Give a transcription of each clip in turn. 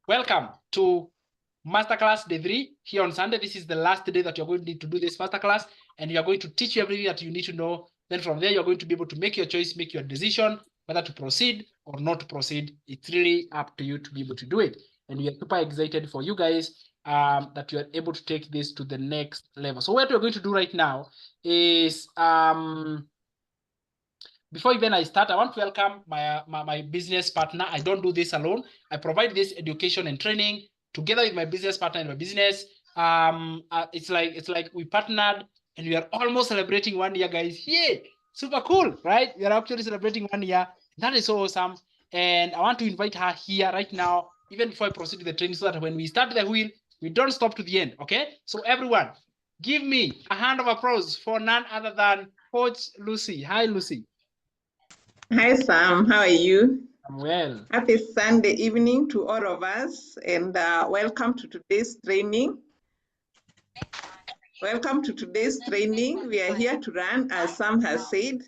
Welcome to Masterclass Day 3 here on Sunday. This is the last day that you're going to need to do this masterclass, and we are going to teach you everything that you need to know. Then from there, you're going to be able to make your choice, make your decision, whether to proceed or not to proceed. It's really up to you to be able to do it. And we are super excited for you guys that you are able to take this to the next level. So what we're going to do right now is before even I start, I want to welcome my business partner. I don't do this alone. I provide this education and training together with my business partner in my business. It's like we partnered and we are almost celebrating 1 year, guys. Yeah, super cool, right? We are actually celebrating 1 year. That is so awesome. And I want to invite her here right now, even before I proceed with the training, so that when we start the wheel, we don't stop to the end. Okay? So everyone, give me a hand of applause for none other than Coach Lucy. Hi, Lucy. Hi, Sam. How are you? I'm well. Happy Sunday evening to all of us, and welcome to today's training. Welcome to today's training. We are here to run, as Sam has said.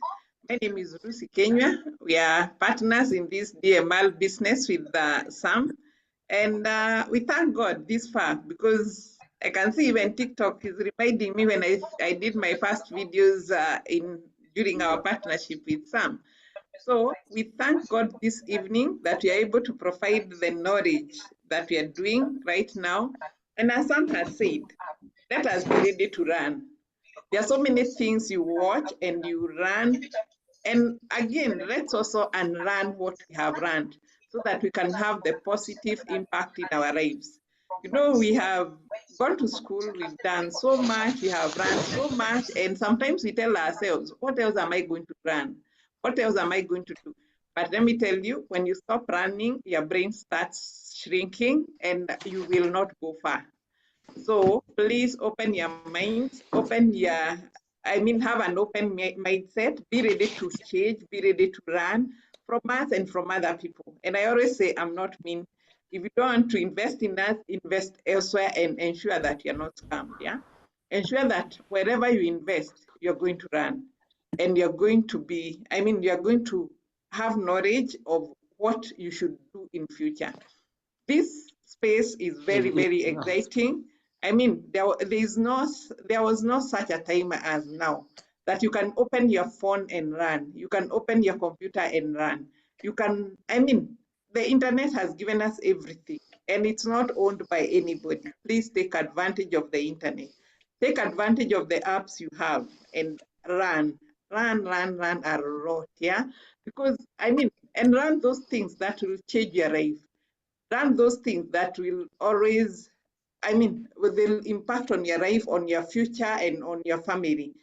My name is Lucy Kenya. We are partners in this DML business with Sam, and we thank God this far, because I can see even TikTok is reminding me when I did my first videos during our partnership with Sam. So we thank God this evening that we are able to provide the knowledge that we are doing right now. And as Sam has said, let us be ready to run. There are so many things you watch and you run. And again, let's also unrun what we have run so that we can have the positive impact in our lives. You know, we have gone to school, we've done so much, we have run so much, and sometimes we tell ourselves, what else am I going to run? What else am I going to do? But let me tell you, when you stop running, your brain starts shrinking and you will not go far. So please open your minds, have an open mindset, be ready to change, be ready to run from us and from other people. And I always say, I'm not mean. If you don't want to invest in us, invest elsewhere and ensure that you're not scammed, yeah? Ensure that wherever you invest, you're going to run. And you're going to you're going to have knowledge of what you should do in future. This space is very, very exciting. I mean, there was no such a time as now that you can open your phone and run. You can open your computer and run. You can, the internet has given us everything, and it's not owned by anybody. Please take advantage of the internet. Take advantage of the apps you have and run a lot, yeah? Because, and run those things that will change your life. Run those things that will always, will impact on your life, on your future, and on your family.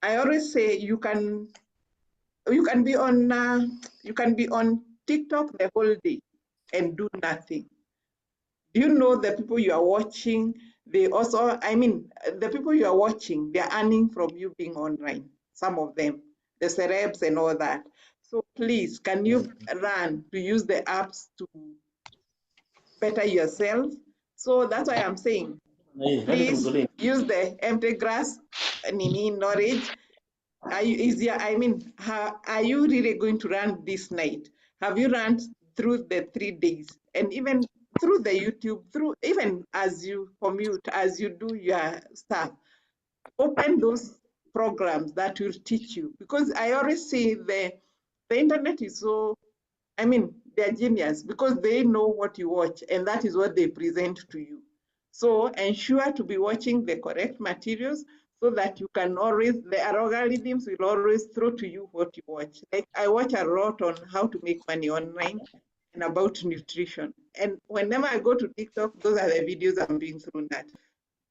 I always say you can be on TikTok the whole day and do nothing. Do you know the people you are watching? They also, the people you are watching, they're earning from you being online. Some of them, the celebs and all that. So please, can you run to use the apps to better yourself? So that's why I'm saying, please use the empty grass knowledge. Are you really going to run this night? Have you run through the 3 days? And even through the YouTube, even as you commute, as you do your stuff, open those programs that will teach you. Because I always say the internet is so, they're genius because they know what you watch and that is what they present to you. So ensure to be watching the correct materials so that you can always, the algorithms will always throw to you what you watch. Like I watch a lot on how to make money online and about nutrition. And whenever I go to TikTok, those are the videos I'm being thrown at.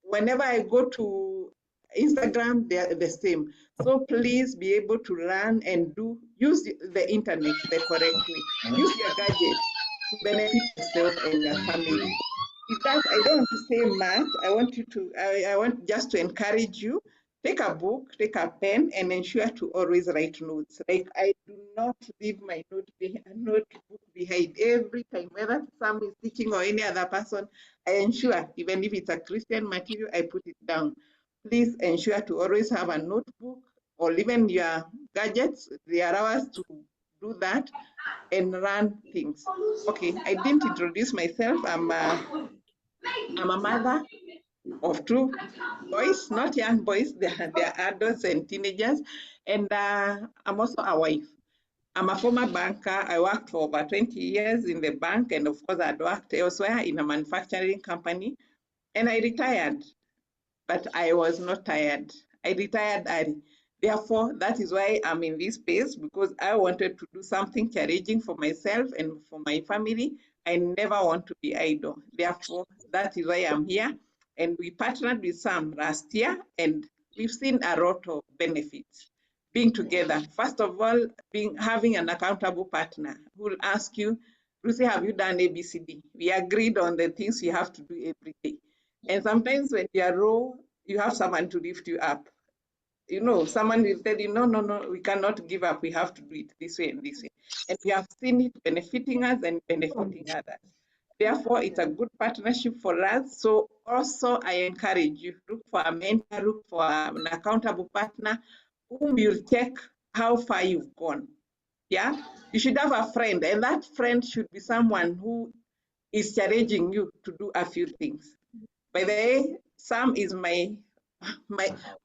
Whenever I go to Instagram, they're the same. So please be able to learn and use the internet the correct way. Use your gadgets to benefit yourself and your family. With that, I don't want to say much. I want just to encourage you. Take a book, take a pen, and ensure to always write notes. Like I do not leave my notebook behind every time, whether Sam is teaching or any other person. I ensure, even if it's a Christian material, I put it down. Please ensure to always have a notebook or even your gadgets. They allow us to do that and run things. Okay, I didn't introduce myself. I'm a mother of 2 boys, not young boys, they're adults and teenagers. And I'm also a wife. I'm a former banker. I worked for over 20 years in the bank, and of course, I'd worked elsewhere in a manufacturing company. And I retired, but I was not tired. I retired early. Therefore, that is why I'm in this space, because I wanted to do something challenging for myself and for my family. I never want to be idle. Therefore, that is why I'm here. And we partnered with Sam last year, and we've seen a lot of benefits being together. First of all, having an accountable partner who will ask you, Lucy, have you done ABCD? We agreed on the things you have to do every day. And sometimes when you are low, you have someone to lift you up. You know, someone will tell you, no, we cannot give up. We have to do it this way and this way. And we have seen it benefiting us and benefiting others. Therefore, it's a good partnership for us. So also, I encourage you, look for a mentor, look for an accountable partner whom you'll check how far you've gone. Yeah, you should have a friend, and that friend should be someone who is challenging you to do a few things. By the way, Sam is my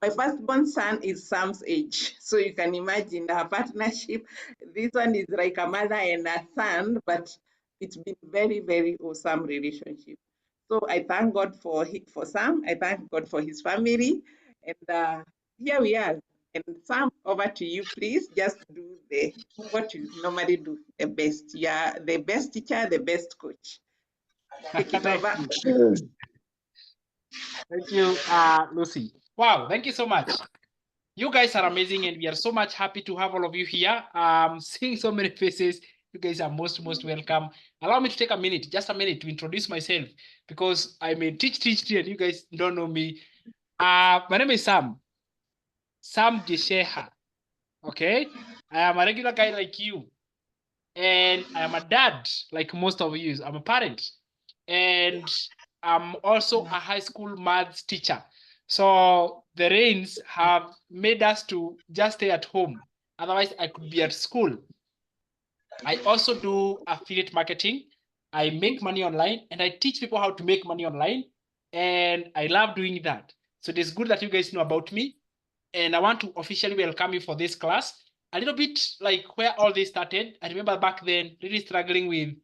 firstborn son is Sam's age. So you can imagine our partnership. This one is like a mother and a son, but it's been very, very awesome relationship. So I thank God for Sam. I thank God for his family. And here we are. And Sam, over to you, please. Just do what you normally do, the best. You are the best teacher, the best coach. Take it over. Thank you, Lucy. Wow, thank you so much. You guys are amazing, and we are so much happy to have all of you here. Seeing so many faces, you guys are most welcome. Allow me to take a minute, just a minute, to introduce myself, because I may teach, and you guys don't know me. My name is Sam Gesheha. Okay, I am a regular guy like you, and I am a dad like most of you. I'm a parent, and I'm also a high school maths teacher. So the rains have made us to just stay at home. Otherwise, I could be at school. I also do affiliate marketing. I make money online, and I teach people how to make money online. And I love doing that. So it is good that you guys know about me. And I want to officially welcome you for this class. A little bit like where all this started. I remember back then really struggling with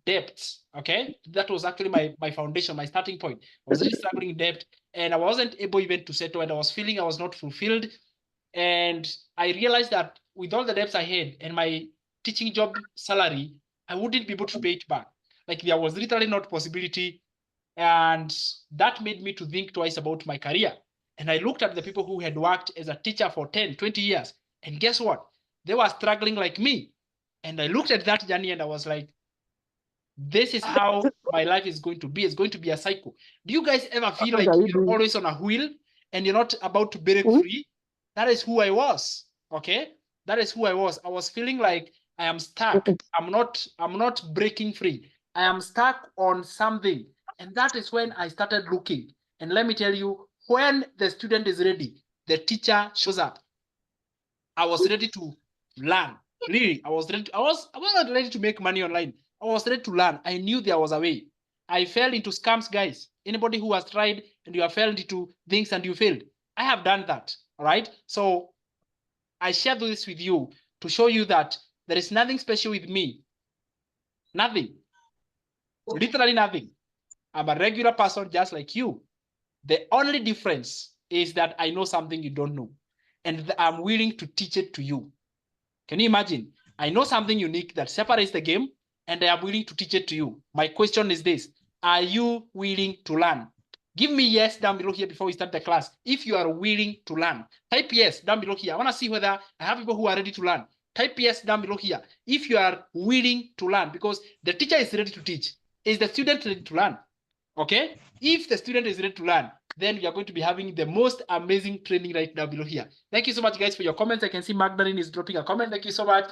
debts. Okay, that was actually my foundation, my starting point. I was really struggling with debt, and I wasn't able even to settle, and I was feeling I was not fulfilled. And I realized that with all the debts I had and my teaching job salary, I wouldn't be able to pay it back. Like there was literally not possibility. And that made me to think twice about my career. And I looked at the people who had worked as a teacher for 10, 20 years. And guess what? They were struggling like me. And I looked at that journey and I was like, this is how my life is going to be. It's going to be a cycle. Do you guys ever feel like you're always on a wheel and you're not about to break free? That is who I was. Okay, that is who I was. I was feeling like I am stuck. I'm not breaking free. I am stuck on something. And that is when I started looking. And let me tell you, when the student is ready, the teacher shows up. I was ready to learn. Really, I wasn't ready to make money online. I was ready to learn. I knew there was a way. I fell into scams, guys. Anybody who has tried and you have fell into things and you failed, I have done that. All right. So I share this with you to show you that there is nothing special with me. Nothing. Literally nothing. I'm a regular person just like you. The only difference is that I know something you don't know, and I'm willing to teach it to you. Can you imagine? I know something unique that separates the game, and I am willing to teach it to you. My question is this: are you willing to learn? Give me yes down below here before we start the class. If you are willing to learn, type yes down below here. I want to see whether I have people who are ready to learn. Type yes down below here if you are willing to learn, because the teacher is ready to teach. Is the student ready to learn? Okay, if the student is ready to learn, then we are going to be having the most amazing training right now below here. Thank you so much, guys, for your comments. I can see Magdalene is dropping a comment. Thank you so much.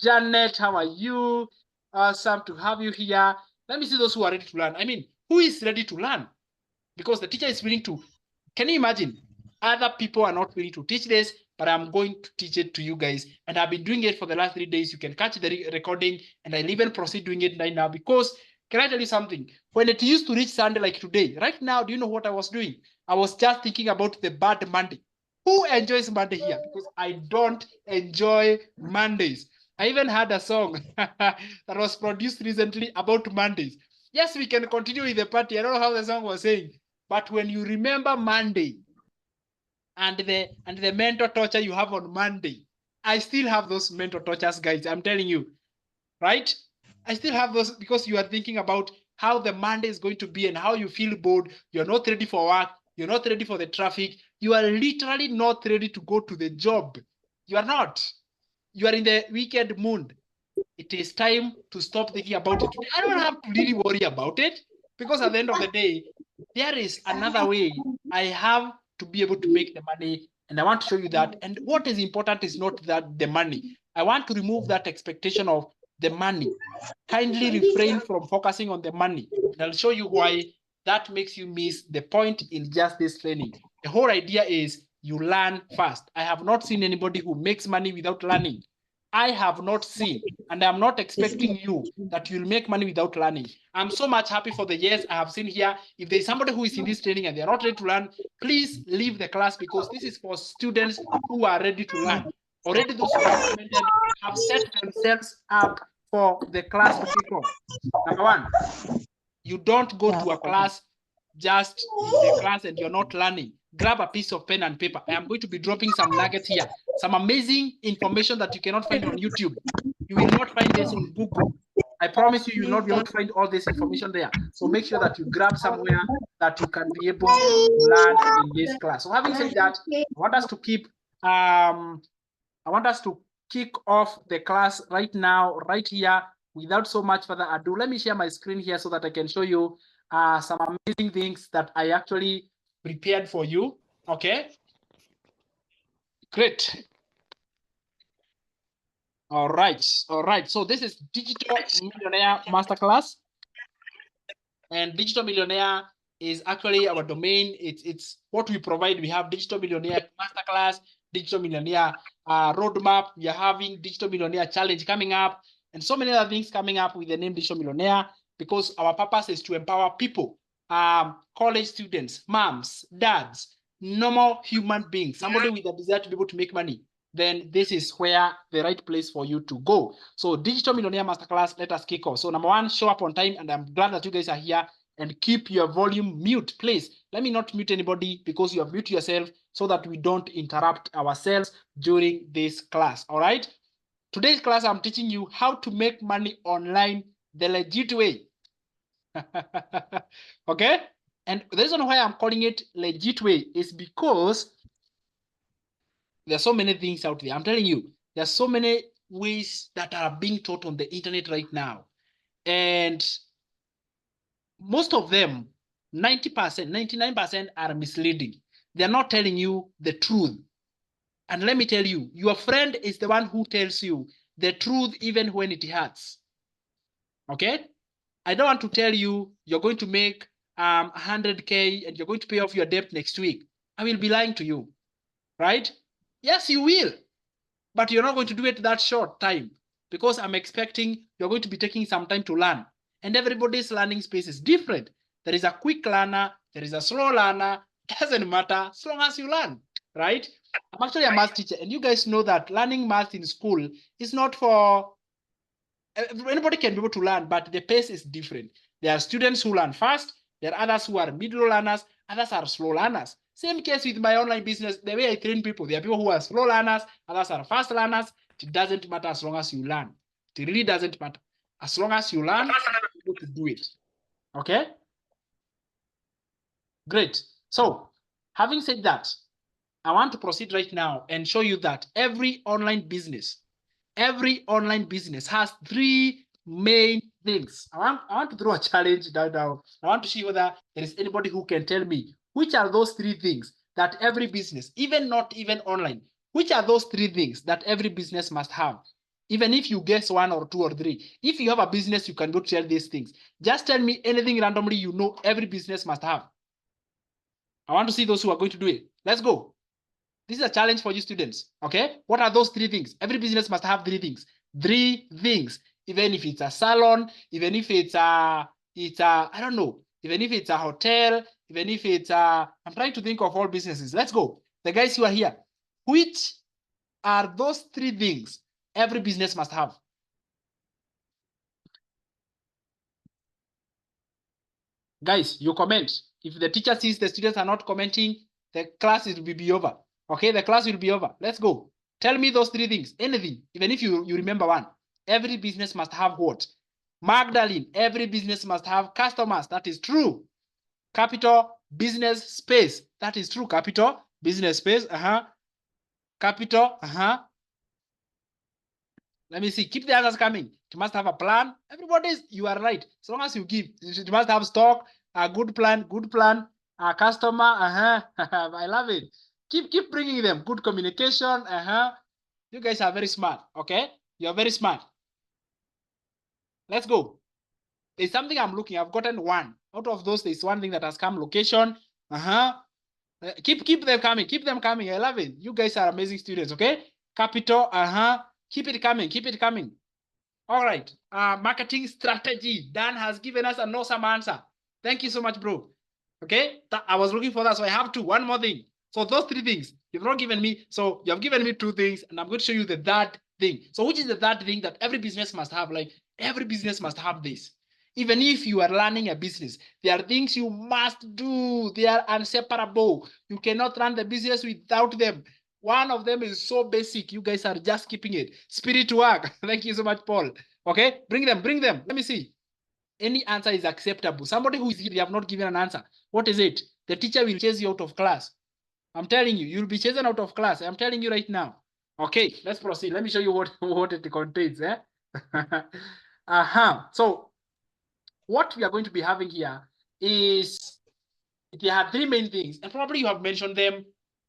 Janet, how are you? Awesome to have you here. Let me see those who are ready to learn. I mean, who is ready to learn? Because the teacher is willing to. Can you imagine? Other people are not willing to teach this, but I'm going to teach it to you guys. And I've been doing it for the last 3 days. You can catch the recording, and I'll even proceed doing it right now because can I tell you something? When it used to reach Sunday like today, right now, do you know what I was doing? I was just thinking about the bad Monday. Who enjoys Monday here? Because I don't enjoy Mondays. I even had a song that was produced recently about Mondays. Yes, we can continue with the party. I don't know how the song was saying, but when you remember Monday and the mental torture you have on Monday, I still have those mental tortures, guys. I'm telling you, right? I still have those because you are thinking about how the Monday is going to be and how you feel bored. You're not ready for work. You're not ready for the traffic. You are literally not ready to go to the job. You are not. You are in the weekend mood. It is time to stop thinking about it. I don't have to really worry about it because at the end of the day, there is another way. I have to be able to make the money, and I want to show you that. And what is important is not that the money. I want to remove that expectation of the money. Kindly refrain from focusing on the money. And I'll show you why that makes you miss the point in just this training. The whole idea is you learn first. I have not seen anybody who makes money without learning. I have not seen, and I'm not expecting you that you'll make money without learning. I'm so much happy for the years I have seen here. If there's somebody who is in this training and they're not ready to learn, please leave the class because this is for students who are ready to learn. Already those who have commented have set themselves up for the class to kick off. Number one, you don't go to a class just the class and you're not learning. Grab a piece of pen and paper. I am going to be dropping some nuggets here, some amazing information that you cannot find on YouTube. You will not find this in Google. I promise you, you will not be able to find all this information there. So make sure that you grab somewhere that you can be able to learn in this class. So having said that, I want us to kick off the class right now, right here, without so much further ado. Let me share my screen here so that I can show you some amazing things that I actually prepared for you. Okay, great. All right. So this is Digital Millionaire Masterclass, and Digital Millionaire is actually our domain. It's what we provide. We have Digital Millionaire Masterclass, Digital Millionaire Roadmap. We are having Digital Millionaire Challenge coming up, and so many other things coming up with the name Digital Millionaire, because our purpose is to empower people, college students, moms, dads, normal human beings, somebody with a desire to be able to make money. Then this is where the right place for you to go. So Digital Millionaire Masterclass, let us kick off. So number one, show up on time, and I'm glad that you guys are here, and keep your volume mute, please. Let me not mute anybody because you have muted yourself so that we don't interrupt ourselves during this class, all right? Today's class, I'm teaching you how to make money online the legit way. Okay? And the reason why I'm calling it legit way is because there's so many things out there. I'm telling you, there's so many ways that are being taught on the internet right now. And most of them, 90%, 99% are misleading. They're not telling you the truth. And let me tell you, your friend is the one who tells you the truth even when it hurts. Okay? I don't want to tell you you're going to make 100K and you're going to pay off your debt next week. I will be lying to you, right? Yes, you will, but you're not going to do it that short time because I'm expecting you're going to be taking some time to learn. And everybody's learning space is different. There is a quick learner, there is a slow learner. It doesn't matter as long as you learn, right? I'm actually a math teacher, and you guys know that learning math in school is not for anybody can be able to learn, but the pace is different. There are students who learn fast, there are others who are middle learners, others are slow learners. Same case with my online business, the way I train people, there are people who are slow learners, others are fast learners. It doesn't matter as long as you learn. It really doesn't matter. As long as you learn, you're able to do it. Okay? Great. So, having said that, I want to proceed right now and show you that every online business has three main things. I want to throw a challenge down. I want to see whether there is anybody who can tell me which are those three things that every business, not even online, which are those three things that every business must have? Even if you guess one or two or three, if you have a business, you can go tell these things. Just tell me anything randomly you know every business must have. I want to see those who are going to do it. Let's go. This is a challenge for you students. Okay, what are those 3 things? Every business must have 3 things. 3 things. Even if it's a salon, even if it's a I don't know, even if it's a hotel, even if it's a, I'm trying to think of all businesses. Let's go. The guys who are here, which are those 3 things every business must have? Guys, you comment. If the teacher sees the students are not commenting, the class will be over. Okay, the class will be over. Let's go. Tell me those 3 things. Anything, even if you remember one. Every business must have what? Magdalene, every business must have customers. That is true. Capital, business, space. That is true. Capital, business, space. Capital. Let me see. Keep the answers coming. You must have a plan. Everybody's, you are right. As long as you give, you must have stock, a good plan, a customer. I love it. Keep bringing them. Good communication. You guys are very smart. Okay, you are very smart. Let's go. There's something I'm looking. I've gotten 1 out of those. There's 1 thing that has come. Location. Keep them coming. Keep them coming. I love it. You guys are amazing students. Okay. Capital. Keep it coming. Keep it coming. All right. Marketing strategy. Dan has given us an awesome answer. Thank you so much, bro. Okay. I was looking for that. So I have 2. 1 more thing. So those 3 things you've not given me. So you have given me 2 things, and I'm going to show you the third thing. So which is the third thing that every business must have? Like every business must have this. Even if you are running a business, there are things you must do. They are inseparable. You cannot run the business without them. One of them is so basic. You guys are just keeping it. Spirit work. Thank you so much, Paul. Okay, bring them. Let me see. Any answer is acceptable. Somebody who is here, you have not given an answer. What is it? The teacher will chase you out of class. I'm telling you, you'll be chased out of class. I'm telling you right now. Okay, let's proceed. Let me show you what it contains. So what we are going to be having here is, there are 3 main things, and probably you have mentioned them.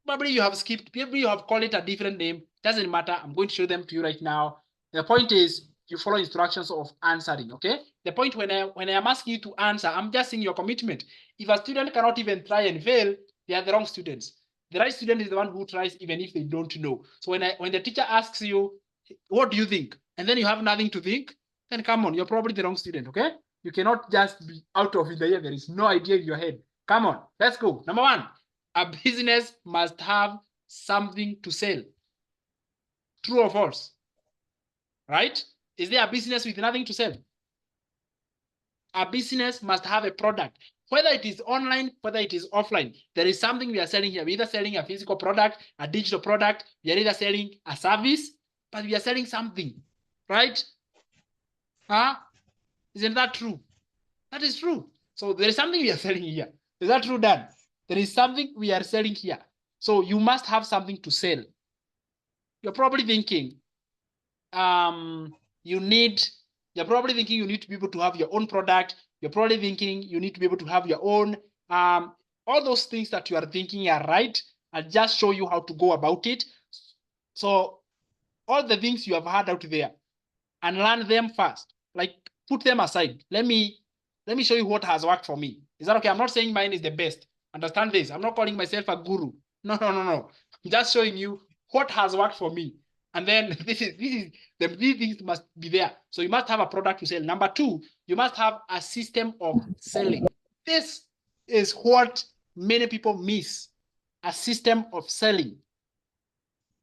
Probably you have skipped. Maybe you have called it a different name. Doesn't matter. I'm going to show them to you right now. The point is, you follow instructions of answering. Okay. The point when I am asking you to answer, I'm just seeing your commitment. If a student cannot even try and fail, they are the wrong students. The right student is the one who tries even if they don't know. So when the teacher asks you, what do you think? And then you have nothing to think, then come on, you're probably the wrong student. Okay. You cannot just be out of the air. There is no idea in your head. Come on, let's go. Number 1, a business must have something to sell. True or false? Right? Is there a business with nothing to sell? A business must have a product, whether it is online, whether it is offline. There is something we are selling here. We're either selling a physical product, a digital product. We are either selling a service, but we are selling something, right? Isn't that true? That is true. So there is something we are selling here. Is that true, Dan? There is something we are selling here. So you must have something to sell. You're probably thinking, you're probably thinking you need to be able to have your own product. You're probably thinking you need to be able to have your own, all those things that you are thinking are right. I'll just show you how to go about it. So all the things you have had out there, and learn them first. Like, put them aside. Let me show you what has worked for me. Is that okay? I'm not saying mine is the best. Understand this. I'm not calling myself a guru. No. I'm just showing you what has worked for me. And then these things must be there. So you must have a product to sell. Number 2, you must have a system of selling. This is what many people miss. A system of selling.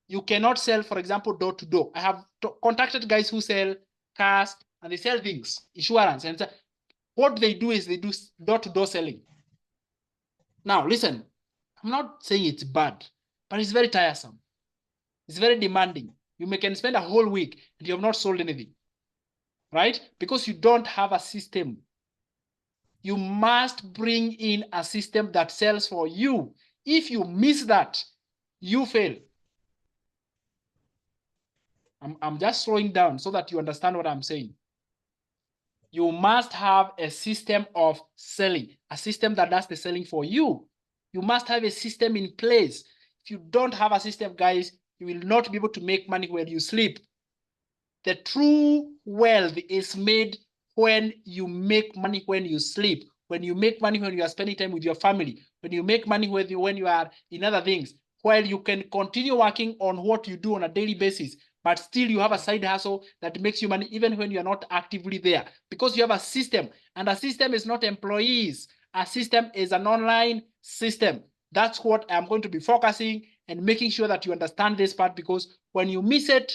You cannot sell, for example, door to door. I have contacted guys who sell cars and they sell things, insurance, and what they do is they do door to door selling. Now, listen, I'm not saying it's bad, but it's very tiresome. It's very demanding. You can spend a whole week and you have not sold anything, right? Because you don't have a system. You must bring in a system that sells for you. If you miss that, you fail. I'm just slowing down so that you understand what I'm saying. You must have a system of selling, a system that does the selling for you. You must have a system in place. If you don't have a system, guys, you will not be able to make money when you sleep. The true wealth is made when you make money when you sleep, when you make money when you are spending time with your family, when you make money when you are in other things. while you can continue working on what you do on a daily basis, but still you have a side hustle that makes you money even when you're not actively there, because you have a system, and a system is not employees. A system is an online system. That's what I'm going to be focusing and making sure that you understand this part, because when you miss it,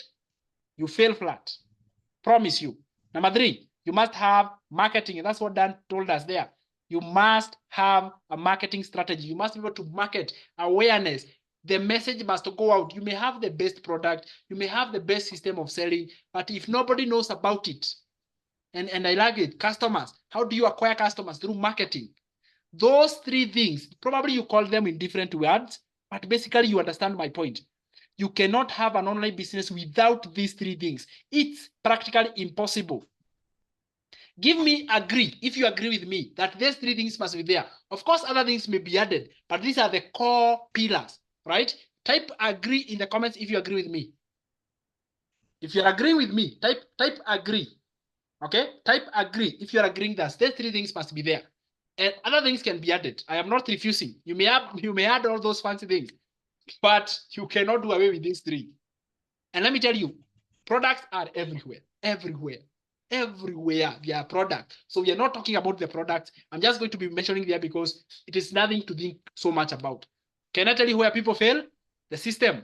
you fail flat. Promise you. Number 3, you must have marketing, and that's what Dan told us there. You must have a marketing strategy. You must be able to market awareness. The message must go out. You may have the best product, you may have the best system of selling, but if nobody knows about it, and I like it, customers, how do you acquire customers? Through marketing. Those 3 things, probably you call them in different words, but basically you understand my point. You cannot have an online business without these 3 things. It's practically impossible. Give me agree, if you agree with me, that these 3 things must be there. Of course, other things may be added, but these are the core pillars, right? Type agree in the comments if you agree with me. If you're agreeing with me, type agree. Okay? Type agree if you're agreeing that these 3 things must be there. And other things can be added. I am not refusing. You may add all those fancy things, but you cannot do away with these 3. And let me tell you, products are everywhere. Everywhere there are products. So we are not talking about the products. I'm just going to be mentioning there because it is nothing to think so much about. Can I tell you where people fail? The system.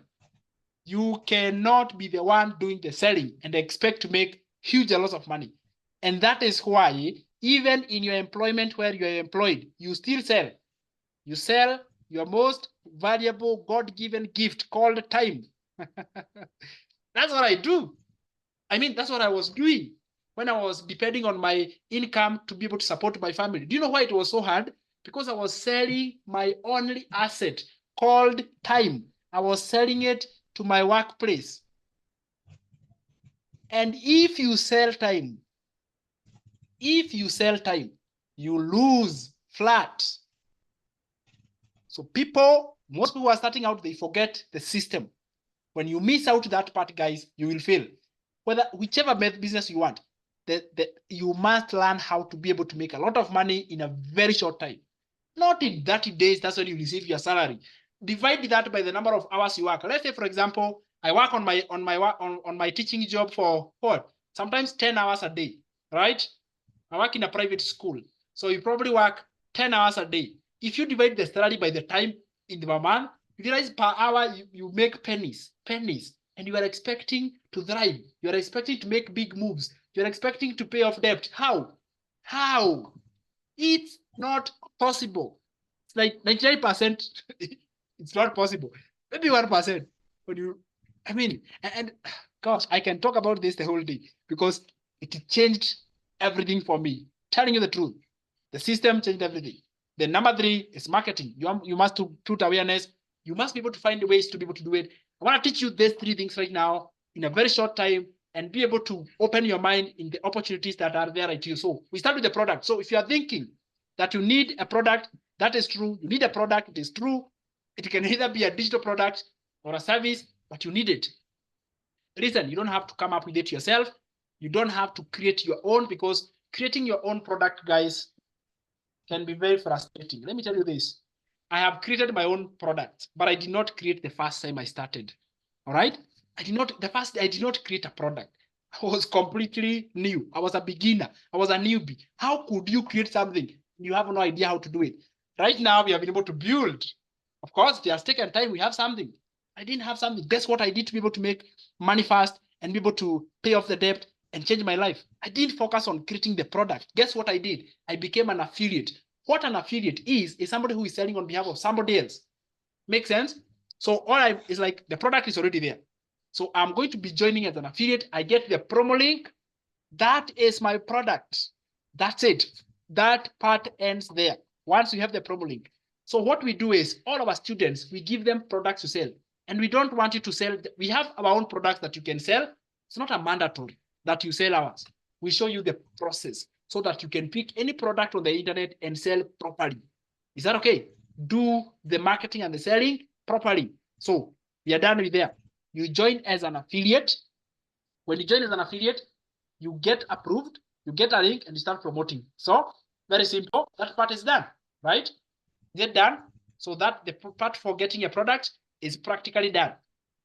You cannot be the one doing the selling and expect to make huge amounts of money. And that is why even in your employment where you're employed, you still sell. You sell your most valuable God-given gift called time. That's what I do. I mean, that's what I was doing when I was depending on my income to be able to support my family. Do you know why it was so hard? Because I was selling my only asset called time. I was selling it to my workplace. And if you sell time, you lose flat. So most people are starting out, they forget the system. When you miss out that part, guys, you will fail. Whichever business you want, you must learn how to be able to make a lot of money in a very short time. Not in 30 days, that's when you receive your salary. Divide that by the number of hours you work. Let's say, for example, I work on my teaching job for what? Sometimes 10 hours a day, right? I work in a private school. So you probably work 10 hours a day. If you divide the salary by the time in the month, you realize per hour you make pennies. And you are expecting to thrive. You are expecting to make big moves. You are expecting to pay off debt. How? It's not possible. It's like 99%. It's not possible. Maybe 1%. And gosh, I can talk about this the whole day because it changed everything for me. Telling you the truth, the system changed everything. The number 3 is marketing. You must put awareness. You must be able to find ways to be able to do it. I want to teach you these 3 things right now in a very short time and be able to open your mind in the opportunities that are there at you. So we start with the product. So if you are thinking that you need a product, that is true. You need a product, it is true. It can either be a digital product or a service, but you need it. Listen, you don't have to come up with it yourself. You don't have to create your own, because creating your own product, guys, can be very frustrating. Let me tell you this. I have created my own product, but I did not create the first time I started. All right? I did not create a product. I was completely new. I was a beginner. I was a newbie. How could you create something? You have no idea how to do it. Right now, we have been able to build. Of course, it has taken time. We have something. I didn't have something. Guess what I did to be able to make money fast and be able to pay off the debt and change my life? I didn't focus on creating the product. Guess what I did? I became an affiliate. What an affiliate is somebody who is selling on behalf of somebody else. Make sense? So is like the product is already there. So I'm going to be joining as an affiliate. I get the promo link. That is my product. That's it. That part ends there. Once you have the promo link. So what we do is all of our students, we give them products to sell. And we don't want you to sell. We have our own products that you can sell. It's not a mandatory that you sell ours. We show you the process so that you can pick any product on the internet and sell properly. Is that okay? Do the marketing and the selling properly. So we are done with there. You join as an affiliate. When you join as an affiliate, you get approved, you get a link, and you start promoting. So very simple. That part is done, right? Get done. So that the part for getting a product, is practically done.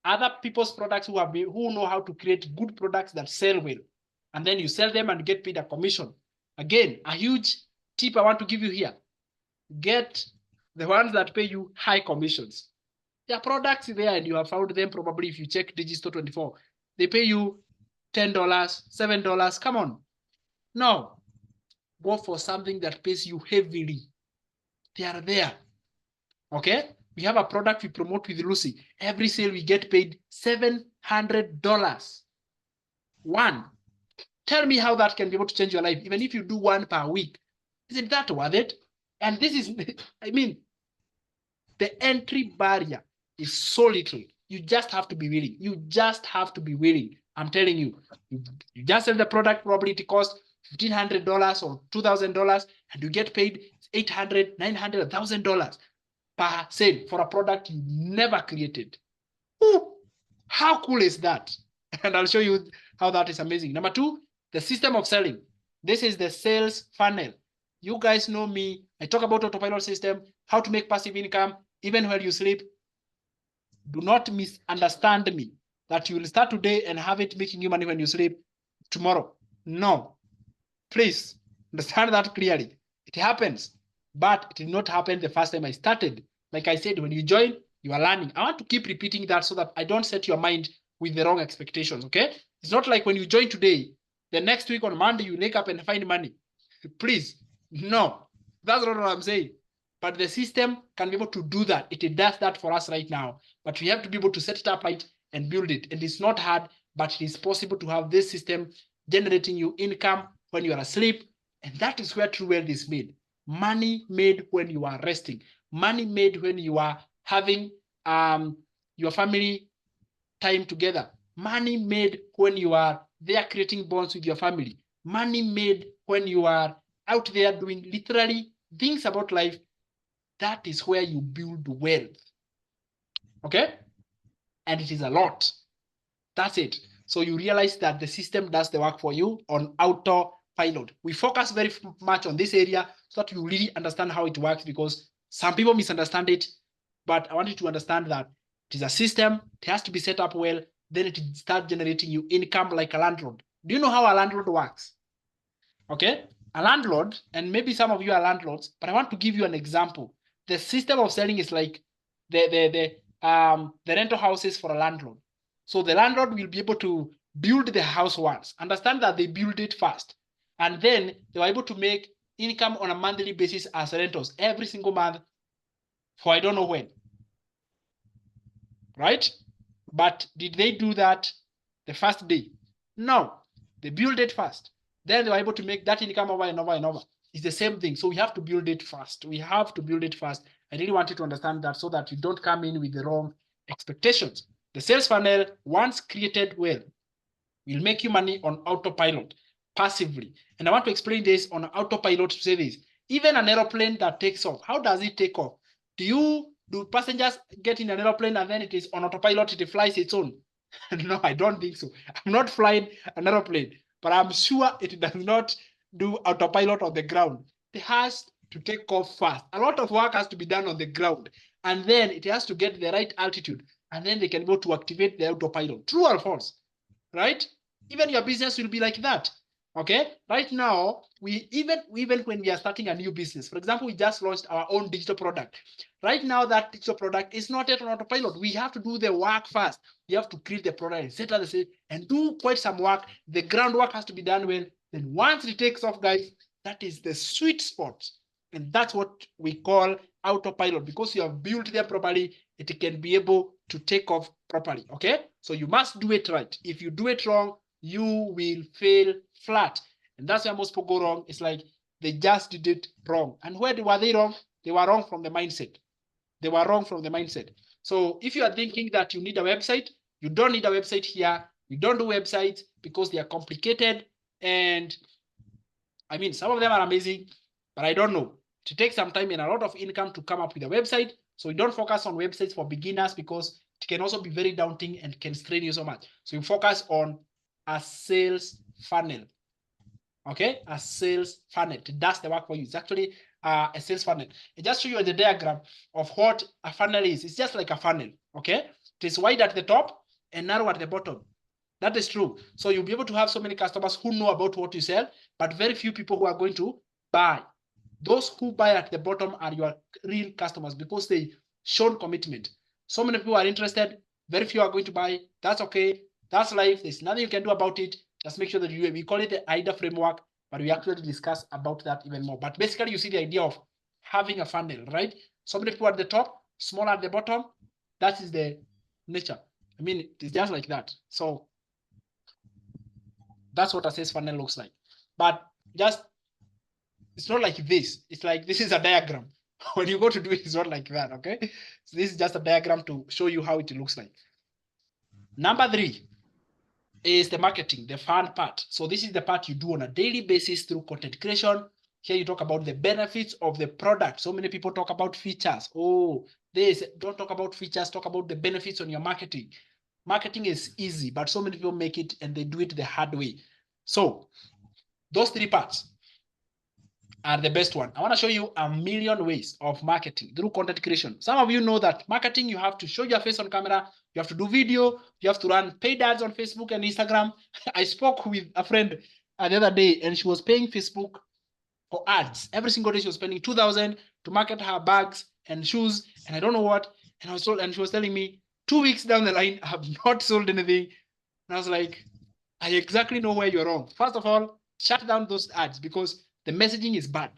Other people's products who know how to create good products that sell well, and then you sell them and get paid a commission. Again, a huge tip I want to give you here: get the ones that pay you high commissions. There are products there, and you have found them probably if you check Digistore24. They pay you $10, $7. Come on. No. Go for something that pays you heavily. They are there. Okay? We have a product we promote with Lucy. Every sale we get paid $700. One. Tell me how that can be able to change your life, even if you do one per week. Isn't that worth it? And this is, I mean, the entry barrier is so little. You just have to be willing. You just have to be willing. I'm telling you, you just sell the product, probably it costs $1,500 or $2,000, and you get paid $800, $900, $1,000 per sale for a product you never created. Ooh, how cool is that? And I'll show you how that is amazing. Number two, the system of selling. This is the sales funnel. You guys know me. I talk about autopilot system, how to make passive income, even when you sleep. Do not misunderstand me that you will start today and have it making you money when you sleep tomorrow. No. Please understand that clearly. It happens, but it did not happen the first time I started. Like I said, when you join, you are learning. I want to keep repeating that so that I don't set your mind with the wrong expectations, okay? It's not like when you join today, the next week on Monday, you wake up and find money. Please, no, that's not what I'm saying. But the system can be able to do that. It does that for us right now. But we have to be able to set it up right and build it. And it's not hard, but it is possible to have this system generating you income when you are asleep. And that is where true wealth is made. Money made when you are resting. Money made when you are having your family time together. Money made when you are there creating bonds with your family. Money made when you are out there doing literally things about life. That is where you build wealth. Okay? And it is a lot. That's it. So you realize that the system does the work for you on autopilot. We focus very much on this area so that you really understand how it works, because some people misunderstand it. But I want you to understand that it is a system. It has to be set up well. Then it starts generating you income like a landlord. Do you know how a landlord works? Okay? A landlord, and maybe some of you are landlords, but I want to give you an example. The system of selling is like the rental houses for a landlord. So the landlord will be able to build the house once. Understand that they build it first. And then they were able to make income on a monthly basis as rentals every single month for I don't know when. Right? But did they do that the first day? No. They built it first. Then they were able to make that income over and over and over. It's the same thing. So we have to build it fast. We have to build it fast. I really want you to understand that so that you don't come in with the wrong expectations. The sales funnel, once created well, will make you money on autopilot passively. And I want to explain this on autopilot to say this. Even an aeroplane that takes off, how does it take off? Do passengers get in an aeroplane and then it is on autopilot, it flies its own? No, I don't think so. I'm not flying an aeroplane, but I'm sure it does not do autopilot on the ground. It has to take off fast. A lot of work has to be done on the ground, and then it has to get the right altitude, and then they can go to activate the autopilot. True or false? Right? Even your business will be like that. Okay? Right now, even when we are starting a new business, for example, we just launched our own digital product. Right now, that digital product is not yet on autopilot. We have to do the work first. You have to create the product, etc., and do quite some work. The groundwork has to be done well. Then once it takes off, guys, that is the sweet spot. And that's what we call autopilot. Because you have built them properly, it can be able to take off properly. Okay? So you must do it right. If you do it wrong, you will fail flat. And that's where most people go wrong. It's like they just did it wrong. And where were they wrong? They were wrong from the mindset. They were wrong from the mindset. So if you are thinking that you need a website, you don't need a website here. We don't do websites because they are complicated. And I mean, some of them are amazing, but I don't know. It takes some time and a lot of income to come up with a website. So we don't focus on websites for beginners because it can also be very daunting and can strain you so much. So you focus on a sales funnel. Okay, a sales funnel. It does the work for you. It's actually a sales funnel. I just show you the diagram of what a funnel is. It's just like a funnel. Okay, it is wide at the top and narrow at the bottom. That is true. So you'll be able to have so many customers who know about what you sell, but very few people who are going to buy. Those who buy at the bottom are your real customers because they shown commitment. So many people are interested, very few are going to buy. That's okay. That's life. There's nothing you can do about it. Just make sure that we call it the AIDA framework, but we actually discuss about that even more. But basically, you see the idea of having a funnel, right? So many people at the top, small at the bottom. That is the nature. I mean, it's just like that. So that's what a sales funnel looks like. But just, it's not like this. It's like, this is a diagram. When you go to do it, it's not like that, okay? So this is just a diagram to show you how it looks like. Number 3 is the marketing, the fun part. So this is the part you do on a daily basis through content creation. Here you talk about the benefits of the product. So many people talk about features. Oh, this, don't talk about features, talk about the benefits on your marketing. Marketing is easy, but so many people make it and they do it the hard way. So those 3 parts are the best one. I want to show you a million ways of marketing through content creation. Some of you know that marketing, you have to show your face on camera, you have to do video, you have to run paid ads on Facebook and Instagram. I spoke with a friend the other day and she was paying Facebook for ads. Every single day she was spending 2,000 to market her bags and shoes and I don't know what. And I was told, and she was telling me 2 weeks down the line, I have not sold anything. And I was like, I exactly know where you're wrong. First of all, shut down those ads because the messaging is bad.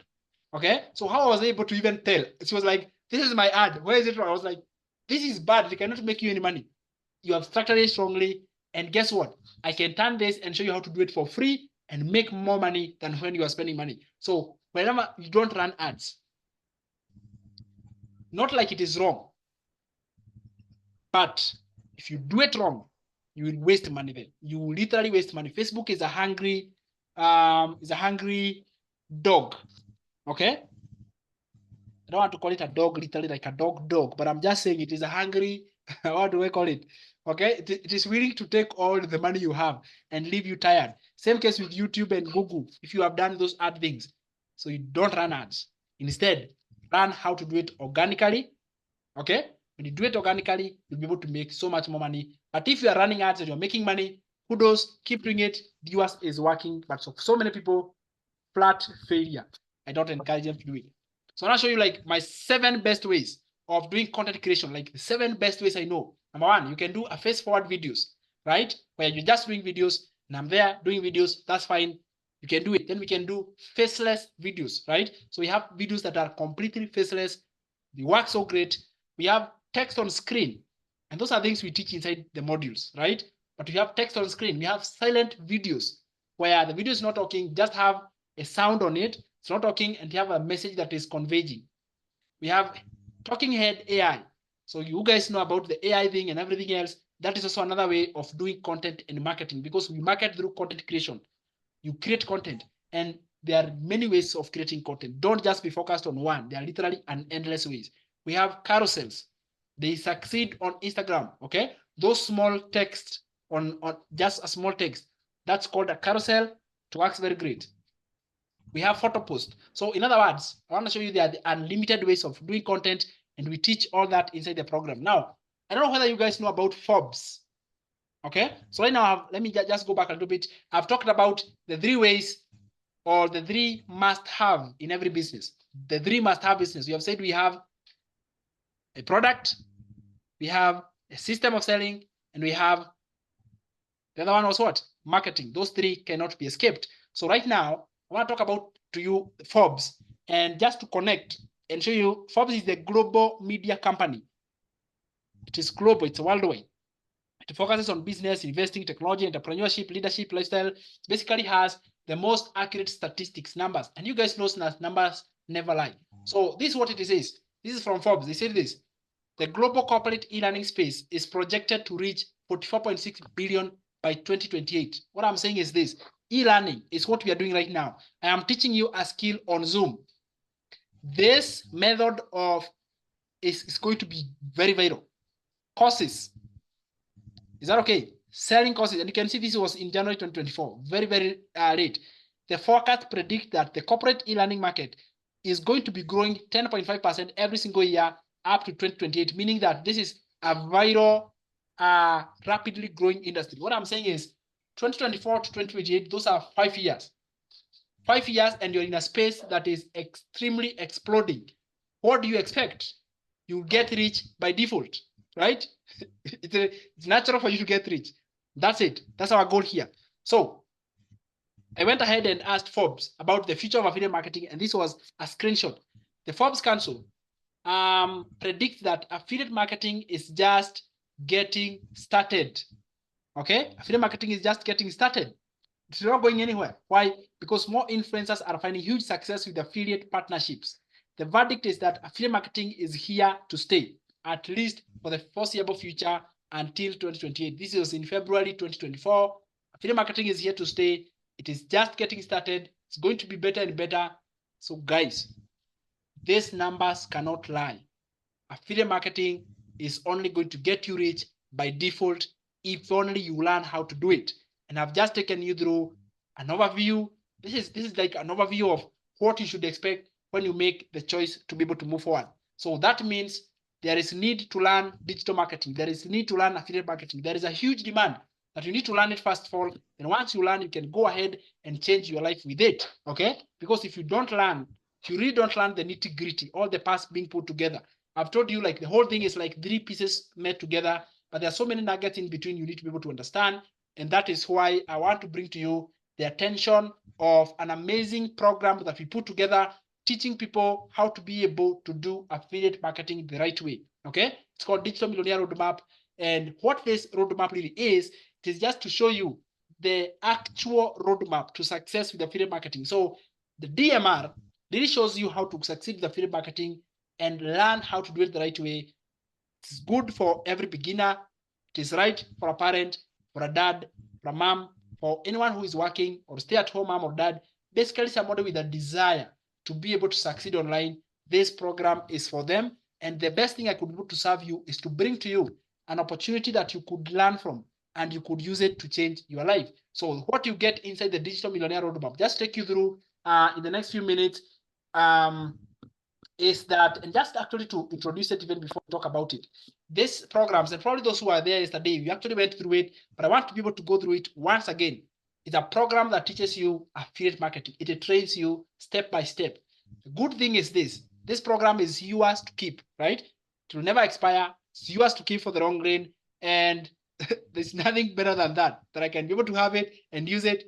Okay. So how I was able to even tell? She was like, this is my ad. Where is it from? I was like, this is bad. It cannot make you any money. You have structured it strongly. And guess what? I can turn this and show you how to do it for free and make more money than when you are spending money. So whenever you don't run ads, not like it is wrong, but if you do it wrong, you will waste money then. You will literally waste money. Facebook is a hungry dog. Okay. I don't want to call it a dog, literally like a dog, but I'm just saying it is a hungry, what do I call it? Okay, it is willing to take all the money you have and leave you tired. Same case with YouTube and Google, if you have done those ad things. So you don't run ads. Instead, learn how to do it organically. Okay, when you do it organically, you'll be able to make so much more money. But if you are running ads and you're making money, kudos, keep doing it. Yours is working, but so many people, flat failure. I don't encourage them to do it. So I'll show you like my 7 best ways of doing content creation, like the 7 best ways I know. Number 1, you can do a face forward videos, right? Where you're just doing videos and I'm there doing videos, that's fine. You can do it. Then we can do faceless videos, right? So we have videos that are completely faceless. They work so great. We have text on screen. And those are things we teach inside the modules, right? But we have text on screen. We have silent videos where the video is not talking, just have a sound on it. It's not talking and you have a message that is conveying. We have talking head AI. So you guys know about the AI thing and everything else. That is also another way of doing content and marketing because we market through content creation. You create content and there are many ways of creating content. Don't just be focused on one. There are literally an endless ways. We have carousels. They succeed on Instagram, okay? Those small text on just a small text, that's called a carousel. It works very great. We have photo post. So in other words, I want to show you the unlimited ways of doing content and we teach all that inside the program. Now, I don't know whether you guys know about Forbes. Okay, so right now, let me just go back a little bit. I've talked about the 3 ways or the 3 must-have in every business. The 3 must-have business. We have said we have a product, we have a system of selling, and we have the other one was what? Marketing. Those 3 cannot be escaped. So right now, I want to talk about to you Forbes and just to connect and show you Forbes is the global media company. It is global, it's worldwide. It focuses on business, investing, technology, entrepreneurship, leadership, lifestyle. It basically has the most accurate statistics, numbers. And you guys know numbers never lie. So this is what it is. This is from Forbes. They said this. The global corporate e-learning space is projected to reach 44.6 billion by 2028. What I'm saying is this. E-learning is what we are doing right now. I am teaching you a skill on Zoom. This method of is going to be very viral. Courses. Is that okay? Selling courses, and you can see this was in January 2024, very, very late. The forecast predict that the corporate e-learning market is going to be growing 10.5% every single year up to 2028, meaning that this is a viral, rapidly growing industry. What I'm saying is 2024 to 2028, those are 5 years. 5 years, and you're in a space that is extremely exploding. What do you expect? You get rich by default, right? It's natural for you to get rich. That's it. That's our goal here. So I went ahead and asked Forbes about the future of affiliate marketing, and this was a screenshot. The Forbes Council predicts that affiliate marketing is just getting started. Okay, affiliate marketing is just getting started. It's not going anywhere. Why? Because more influencers are finding huge success with affiliate partnerships. The verdict is that affiliate marketing is here to stay, at least for the foreseeable future until 2028. This was in February 2024. Affiliate marketing is here to stay. It is just getting started. It's going to be better and better. So guys, these numbers cannot lie. Affiliate marketing is only going to get you rich by default if only you learn how to do it. And I've just taken you through an overview. This is like an overview of what you should expect when you make the choice to be able to move forward. So that means there is need to learn digital marketing. There is need to learn affiliate marketing. There is a huge demand that you need to learn it first of all. And once you learn, you can go ahead and change your life with it. Okay? Because if you don't learn, if you really don't learn the nitty-gritty, all the parts being put together, I've told you like the whole thing is like 3 pieces made together, but there are so many nuggets in between you need to be able to understand. And that is why I want to bring to you the attention of an amazing program that we put together, teaching people how to be able to do affiliate marketing the right way. Okay, it's called Digital Millionaire Roadmap. And what this roadmap really is, it is just to show you the actual roadmap to success with affiliate marketing. So the DMR really shows you how to succeed with affiliate marketing and learn how to do it the right way. It's good for every beginner. It is right for a parent, for a dad, for a mom, for anyone who is working or stay-at-home mom or dad, basically somebody with a desire to be able to succeed online. This program is for them. And the best thing I could do to serve you is to bring to you an opportunity that you could learn from and you could use it to change your life. So what you get inside the Digital Millionaire Roadmap, just take you through in the next few minutes, is that, and just actually to introduce it even before we talk about it, these programs, and probably those who are there yesterday, we actually went through it, but I want to be able to go through it once again. It's a program that teaches you affiliate marketing. It trains you step by step. The good thing is this program is yours to keep, right? It will never expire. It's yours to keep for the long run. And there's nothing better than that I can be able to have it and use it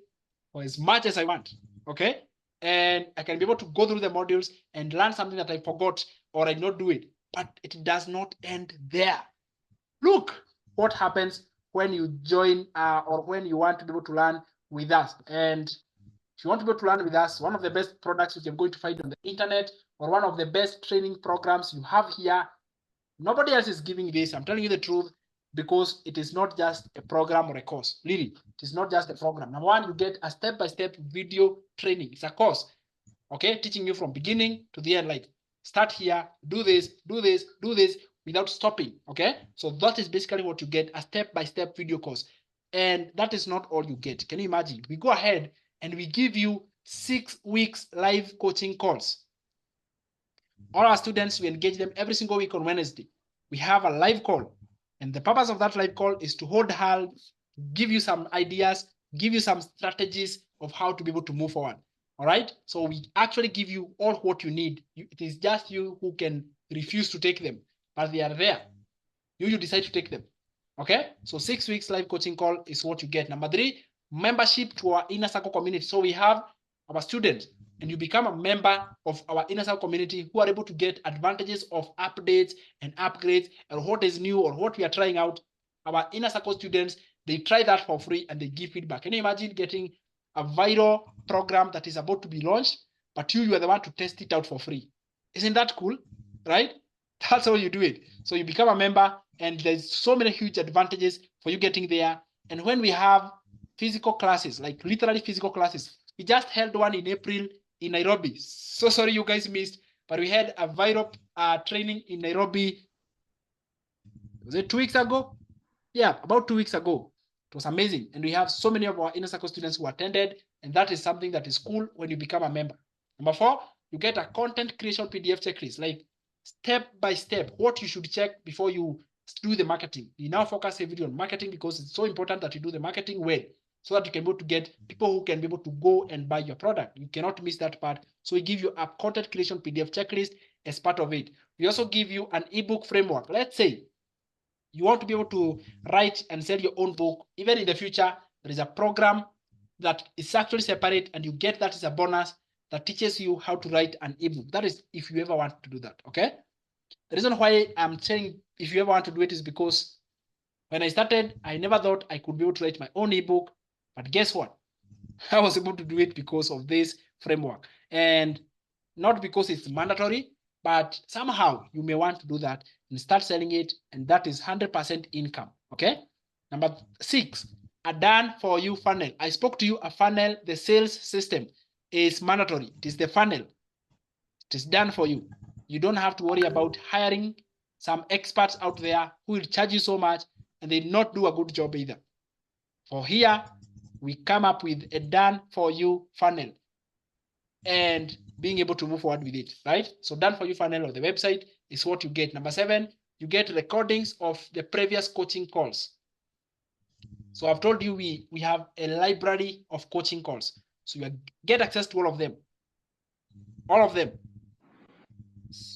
for as much as I want, okay? And I can be able to go through the modules and learn something that I forgot or I did not do it. But it does not end there. Look what happens when you join or when you want to be able to learn with us. And if you want to be able to learn with us, one of the best products which you're going to find on the internet or one of the best training programs you have here, nobody else is giving this. I'm telling you the truth, because it is not just a program or a course. Really, it is not just a program. Number one, you get a step-by-step video training. It's a course, okay, teaching you from beginning to the end, like start here, do this, do this, do this without stopping, okay? So that is basically what you get, a step-by-step video course. And that is not all you get. Can you imagine? We go ahead and we give you 6 weeks live coaching calls. All our students, we engage them every single week on Wednesday. We have a live call. And the purpose of that live call is to hold hands, give you some ideas, give you some strategies of how to be able to move forward. All right. So we actually give you all what you need. It is just you who can refuse to take them, but they are there. You decide to take them. Okay. So 6 weeks live coaching call is what you get. Number 3, membership to our Inner Circle community. So we have our students, and you become a member of our Inner Circle community who are able to get advantages of updates and upgrades and what is new or what we are trying out. Our Inner Circle students, they try that for free and they give feedback. Can you imagine getting a viral program that is about to be launched, but you are the one to test it out for free? Isn't that cool, right? That's how you do it. So you become a member, and there's so many huge advantages for you getting there. And when we have physical classes, like literally physical classes, we just held one in April in Nairobi. So sorry you guys missed, but we had a viral training in Nairobi. Was it 2 weeks ago? Yeah, about 2 weeks ago. It was amazing. And we have so many of our Inner Circle students who attended, and that is something that is cool when you become a member. Number 4, you get a content creation PDF checklist, like step by step, what you should check before you do the marketing. We now focus heavily on marketing because it's so important that you do the marketing well, so that you can be able to get people who can be able to go and buy your product. You cannot miss that part. So we give you a content creation PDF checklist as part of it. We also give you an ebook framework. Let's say you want to be able to write and sell your own book. Even in the future, there is a program that is actually separate, and you get that as a bonus that teaches you how to write an ebook. That is if you ever want to do that, okay? The reason why I'm saying if you ever want to do it is because when I started, I never thought I could be able to write my own ebook. But guess what? I was able to do it because of this framework. And not because it's mandatory, but somehow you may want to do that and start selling it. And that is 100% income. Okay. Number 6, a done for you funnel. I spoke to you a funnel. The sales system is mandatory. It is the funnel. It is done for you. You don't have to worry about hiring some experts out there who will charge you so much and they not do a good job either. For here, we come up with a done for you funnel and being able to move forward with it, right? So done for you funnel on the website is what you get. Number 7, you get recordings of the previous coaching calls. So I've told you we have a library of coaching calls. So you get access to all of them. All of them.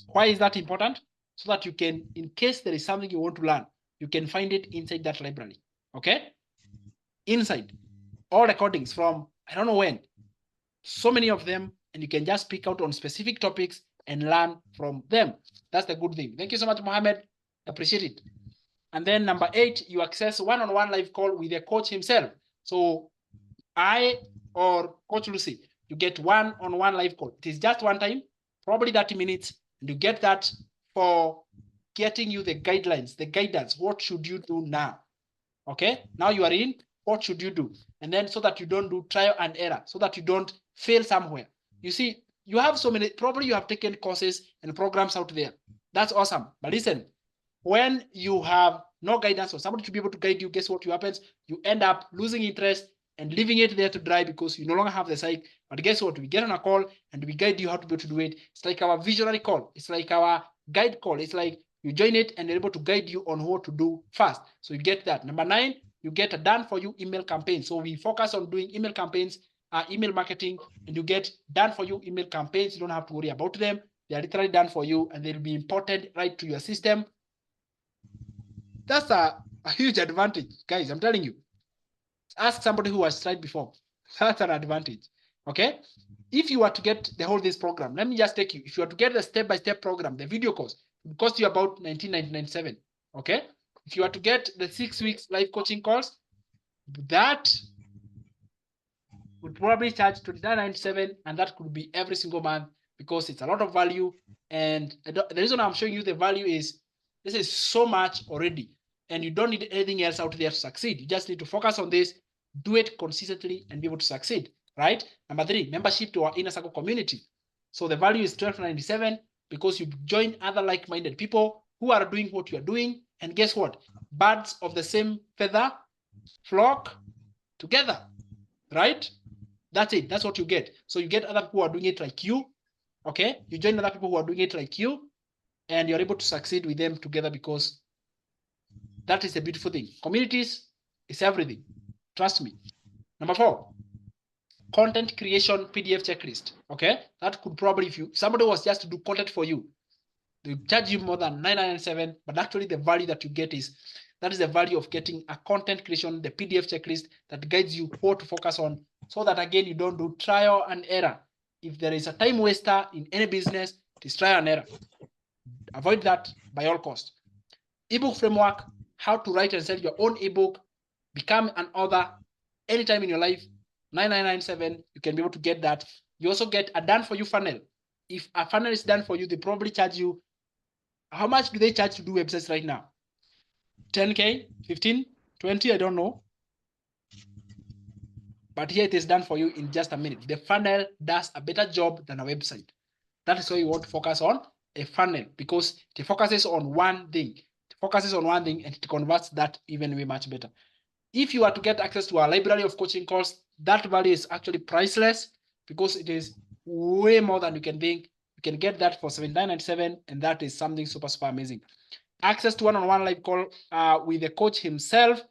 Why is that important? So that you can, in case there is something you want to learn, you can find it inside that library. Okay? Inside. All recordings from, I don't know when, so many of them, and you can just pick out on specific topics and learn from them. That's the good thing. Thank you so much, Mohammed. Appreciate it. And then number 8, you access one-on-one live call with the coach himself. So I or Coach Lucy, you get one-on-one live call. It is just one time, probably 30 minutes, and you get that for getting you the guidelines, the guidance. What should you do now? Okay, now you are in. What should you do? And then so that you don't do trial and error, so that you don't fail somewhere. You see, you have so many, probably you have taken courses and programs out there. That's awesome. But listen, when you have no guidance or somebody to be able to guide you, guess what happens? You end up losing interest and leaving it there to dry because you no longer have the psych. But guess what? We get on a call and we guide you how to be able to do it. It's like our visionary call. It's like our guide call. It's like you join it and they're able to guide you on what to do fast. So you get that. Number 9, you get a done for you email campaign. So we focus on doing email campaigns, email marketing, and you get done for you email campaigns. You don't have to worry about them. They are literally done for you and they'll be imported right to your system. That's a huge advantage, guys. I'm telling you. Ask somebody who has tried before. That's an advantage. Okay. If you were to get the whole this program, let me just take you. If you were to get the step-by-step program, the video course, it would cost you about $19.97. Okay. If you were to get the 6 weeks live coaching course, that would probably charge $29.97, and that could be every single month because it's a lot of value. And the reason I'm showing you the value is this is so much already, and you don't need anything else out there to succeed. You just need to focus on this, do it consistently, and be able to succeed, right? Number 3, membership to our Inner Circle community. So the value is $12.97 because you join other like-minded people who are doing what you are doing. And guess what? Birds of the same feather flock together, right? That's it. That's what you get. So you get other people who are doing it like you. Okay. You join other people who are doing it like you, and you're able to succeed with them together because that is a beautiful thing. Communities is everything. Trust me. Number 4, content creation PDF checklist. Okay. That could probably, if somebody was just to do content for you, they charge you more than $9.97, but actually the value that you get is, that is the value of getting a content creation, the PDF checklist that guides you what to focus on, so that again, you don't do trial and error. If there is a time waster in any business, it is trial and error. Avoid that by all costs. Ebook framework, how to write and sell your own ebook, become an author anytime in your life, $9.97, you can be able to get that. You also get a done for you funnel. If a funnel is done for you, they probably charge you. How much do they charge to do websites right now? 10K, 15, 20, I don't know. But here it is done for you in just a minute. The funnel does a better job than a website. That is why you want to focus on a funnel, because it focuses on one thing. It focuses on one thing and it converts that even way much better. If you are to get access to our library of coaching course, that value is actually priceless because it is way more than you can think. You can get that for $79.97, and that is something super, super amazing. access to one-on-one live call with the coach himself.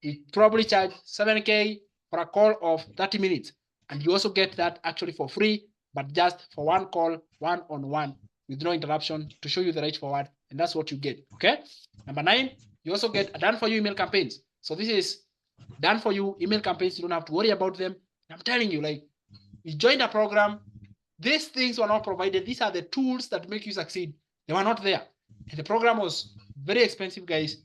It probably charge 7K for a call of 30 minutes. And you also get that actually for free, but just for one call, one-on-one, with no interruption to show you the right forward. And that's what you get, okay? Number 9, you also get a done for you email campaigns. So this is done for you email campaigns. You don't have to worry about them. I'm telling you, like, you joined a program, these things were not provided. These are the tools that make you succeed. They were not there. And the program was very expensive, guys.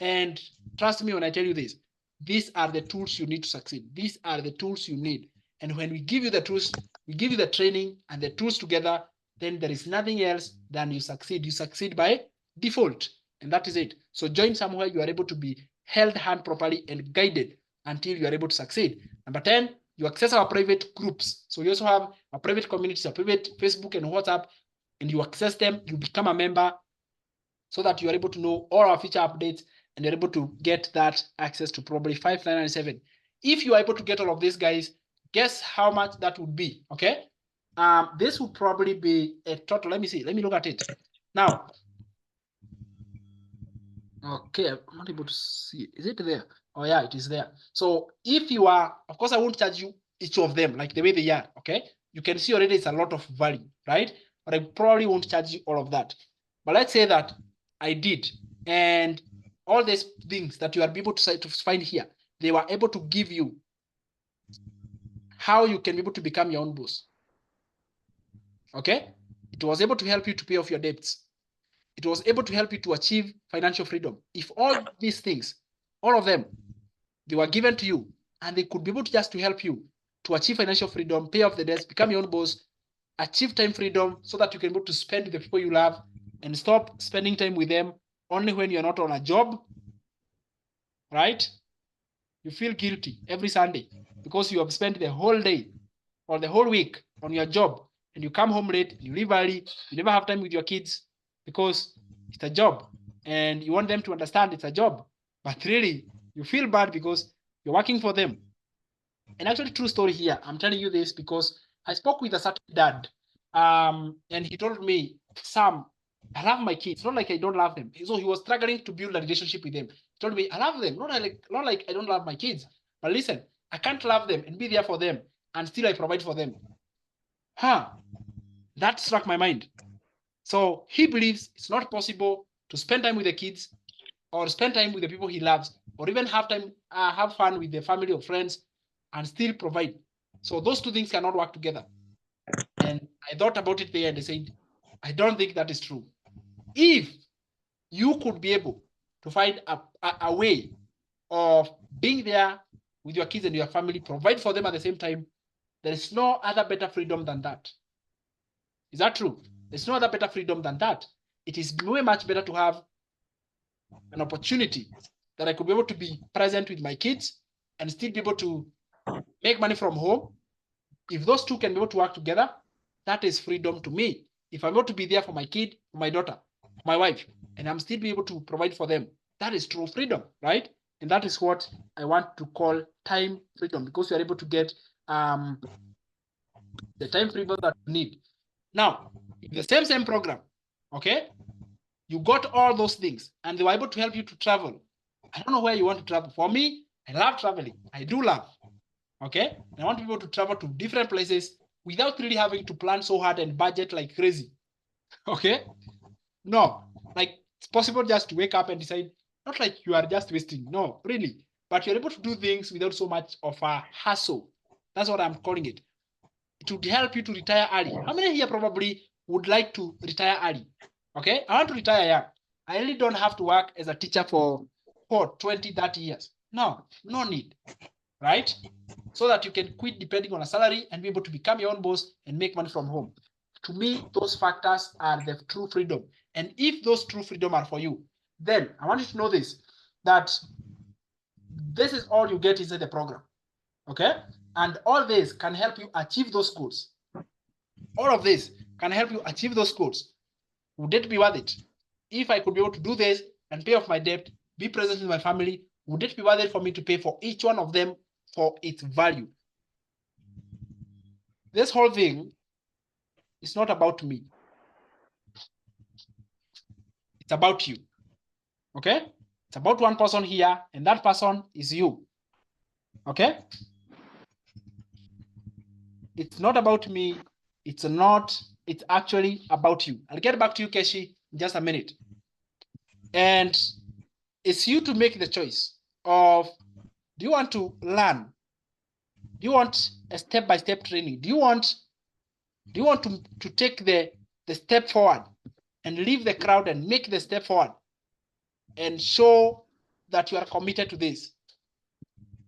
And trust me when I tell you this, these are the tools you need to succeed. These are the tools you need. And when we give you the tools, we give you the training and the tools together, then there is nothing else than you succeed. You succeed by default. And that is it. So join somewhere you are able to be held hand properly and guided until you are able to succeed. Number 10, you access our private groups. So we also have a private community, a private Facebook and WhatsApp, and you access them, you become a member so that you are able to know all our feature updates and you're able to get that access to probably 5,997. If you are able to get all of these, guys, guess how much that would be, okay? This would probably be a total, let me see, let me look at it. Now, okay, I'm not able to see, is it there? Oh yeah, it is there. So if you are, of course, I won't charge you each of them like the way they are, okay? You can see already it's a lot of value, right? But I probably won't charge you all of that. But let's say that I did, and all these things that you are able to find here, they were able to give you how you can be able to become your own boss, okay? It was able to help you to pay off your debts. It was able to help you to achieve financial freedom. If all these things, all of them, they were given to you and they could be able to just to help you to achieve financial freedom, pay off the debts, become your own boss, achieve time freedom so that you can be able to spend with the people you love and stop spending time with them only when you're not on a job, right? You feel guilty every Sunday because you have spent the whole day or the whole week on your job and you come home late, you leave early, you never have time with your kids because it's a job and you want them to understand it's a job, but really you feel bad because you're working for them. And actually, true story here, I'm telling you this because I spoke with a certain dad and he told me, Sam, I love my kids, not like I don't love them. So he was struggling to build a relationship with them. He told me, I love them, not like I don't love my kids, but listen, I can't love them and be there for them and still I provide for them. That struck my mind. So he believes it's not possible to spend time with the kids or spend time with the people he loves or even have time, have fun with the family or friends and still provide. So those two things cannot work together. And I thought about it there and I said, I don't think that is true. If you could be able to find a way of being there with your kids and your family, provide for them at the same time, there is no other better freedom than that. Is that true? There's no other better freedom than that. It is way much better to have an opportunity that I could be able to be present with my kids and still be able to make money from home. If those two can be able to work together, that is freedom to me. If I'm able to be there for my kid, for my daughter, my wife, and I'm still be able to provide for them, that is true freedom, right? And that is what I want to call time freedom, because you're able to get the time freedom that you need. Now, the same program, okay, you got all those things and they were able to help you to travel. I don't know where you want to travel. For me, I love traveling. I do love, okay? And I want people to travel to different places without really having to plan so hard and budget like crazy, okay? No, like it's possible just to wake up and decide, not like you are just wasting, no, really. But you're able to do things without so much of a hassle. That's what I'm calling it. It would help you to retire early. How many here probably would like to retire early? Okay, I want to retire young. I really don't have to work as a teacher for 20, 30 years. No need, right? So that you can quit depending on a salary and be able to become your own boss and make money from home. To me, those factors are the true freedom. And if those true freedom are for you, then I want you to know this, that this is all you get inside the program, okay? And all this can help you achieve those goals. All of this can help you achieve those goals. Would it be worth it? If I could be able to do this and pay off my debt, be present with my family, would it be worth it for me to pay for each one of them for its value? This whole thing is not about me. It's about you. Okay? It's about one person here, and that person is you. Okay? It's not about me. It's actually about you. I'll get back to you, Keshi, in just a minute. And it's you to make the choice of, do you want to learn? Do you want a step-by-step training? Do you want to take the step forward and leave the crowd and make the step forward and show that you are committed to this?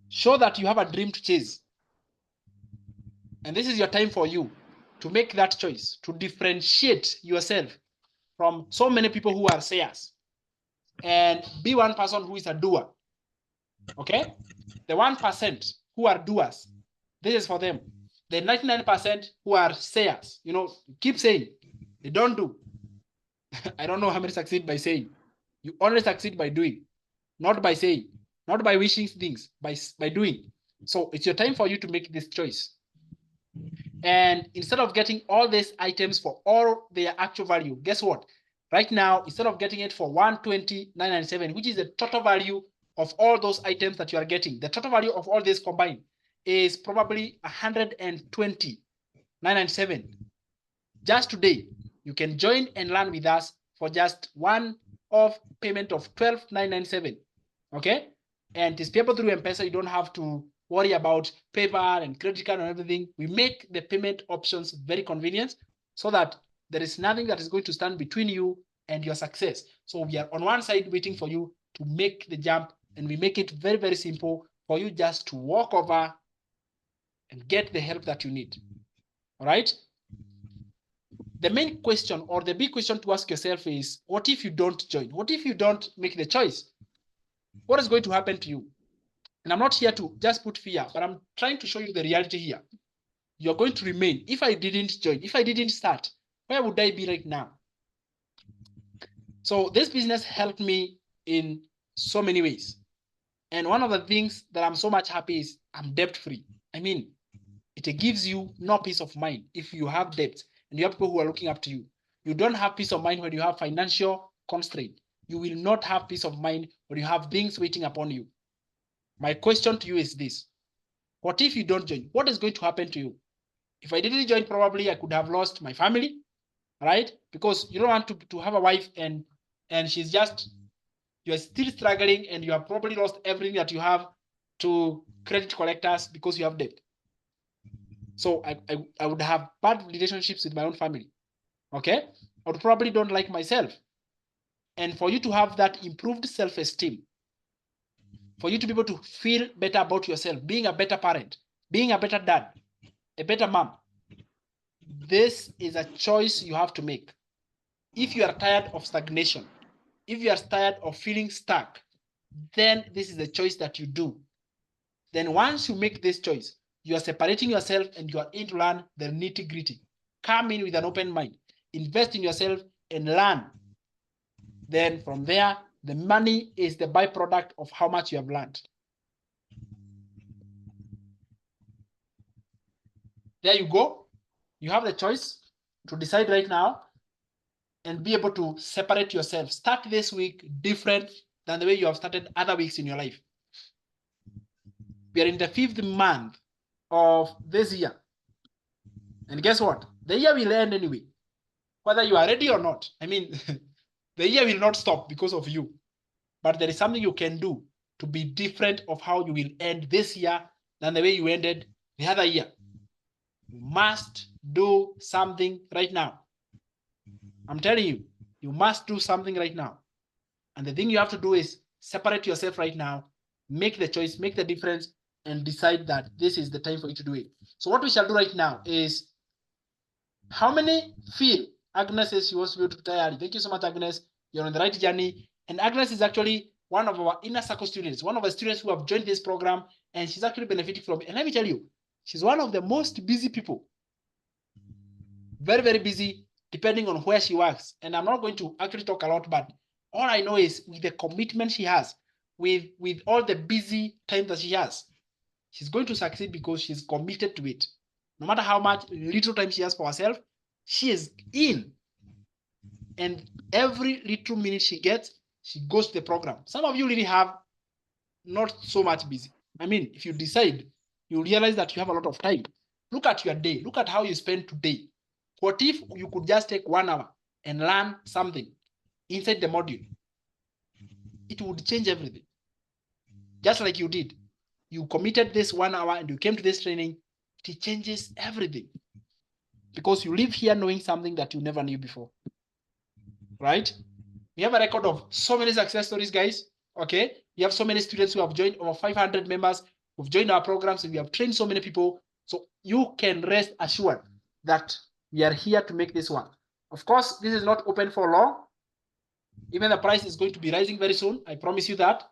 Show that you have a dream to chase. And this is your time for you to make that choice, to differentiate yourself from so many people who are sayers, and be one person who is a doer. Okay? The 1% who are doers, this is for them. The 99% who are sayers, keep saying, they don't do. I don't know how many succeed by saying. You only succeed by doing, not by saying, not by wishing things, by doing. So it's your time for you to make this choice. And instead of getting all these items for all their actual value, guess what? Right now, instead of getting it for 120,997, which is the total value of all those items that you are getting, the total value of all this combined is probably 120,997. Just today, you can join and learn with us for just one-off payment of 12,997. Okay? And it's payable through M-Pesa. You don't have to worry about PayPal and credit card and everything. We make the payment options very convenient so that there is nothing that is going to stand between you and your success. So we are on one side waiting for you to make the jump, and we make it very, very simple for you just to walk over and get the help that you need. All right? The main question, or the big question to ask yourself is, what if you don't join? What if you don't make the choice? What is going to happen to you? And I'm not here to just put fear, but I'm trying to show you the reality here. You're going to remain. If I didn't join, if I didn't start, where would I be right now? So this business helped me in so many ways. And one of the things that I'm so much happy is I'm debt-free. I mean, it gives you no peace of mind if you have debt and you have people who are looking up to you. You don't have peace of mind when you have financial constraint. You will not have peace of mind when you have things waiting upon you. My question to you is this: what if you don't join? What is going to happen to you? If I didn't join, probably I could have lost my family, right? Because you don't want to have a wife and she's just, you're still struggling and you have probably lost everything that you have to credit collectors because you have debt. So I would have bad relationships with my own family. Okay? I would probably don't like myself. And for you to have that improved self-esteem, for you to be able to feel better about yourself, being a better parent, being a better dad, a better mom, this is a choice you have to make. If you are tired of stagnation, if you are tired of feeling stuck, then this is the choice that you do. Then once you make this choice, you are separating yourself and you are in to learn the nitty-gritty. Come in with an open mind, invest in yourself and learn. Then from there, the money is the byproduct of how much you have learned. There you go. You have the choice to decide right now and be able to separate yourself. Start this week different than the way you have started other weeks in your life. We are in the 5th month of this year. And guess what? The year will end anyway, whether you are ready or not. I mean, the year will not stop because of you. But there is something you can do to be different of how you will end this year than the way you ended the other year. You must do something right now. I'm telling you, you must do something right now. And the thing you have to do is separate yourself right now, make the choice, make the difference, and decide that this is the time for you to do it. So what we shall do right now is, how many feel Agnes says she wants to be able to retire early? Thank you so much, Agnes. You're on the right journey. And Agnes is actually one of our inner circle students, one of the students who have joined this program, and she's actually benefiting from it. And let me tell you, she's one of the most busy people. Very, very busy, depending on where she works. And I'm not going to actually talk a lot, but all I know is with the commitment she has, with all the busy time that she has, she's going to succeed because she's committed to it. No matter how much little time she has for herself, she is in. And every little minute she gets, she goes to the program. Some of you really have not so much busy. I mean, if you decide, you realize that you have a lot of time. Look at your day. Look at how you spend today. What if you could just take 1 hour and learn something inside the module? It would change everything. Just like you did. You committed this 1 hour and you came to this training. It changes everything. Because you live here knowing something that you never knew before. Right? We have a record of so many success stories, guys. Okay? We have so many students who have joined, over 500 members who've joined our programs, and we have trained so many people. So you can rest assured that we are here to make this work. Of course, this is not open for long. Even the price is going to be rising very soon. I promise you that.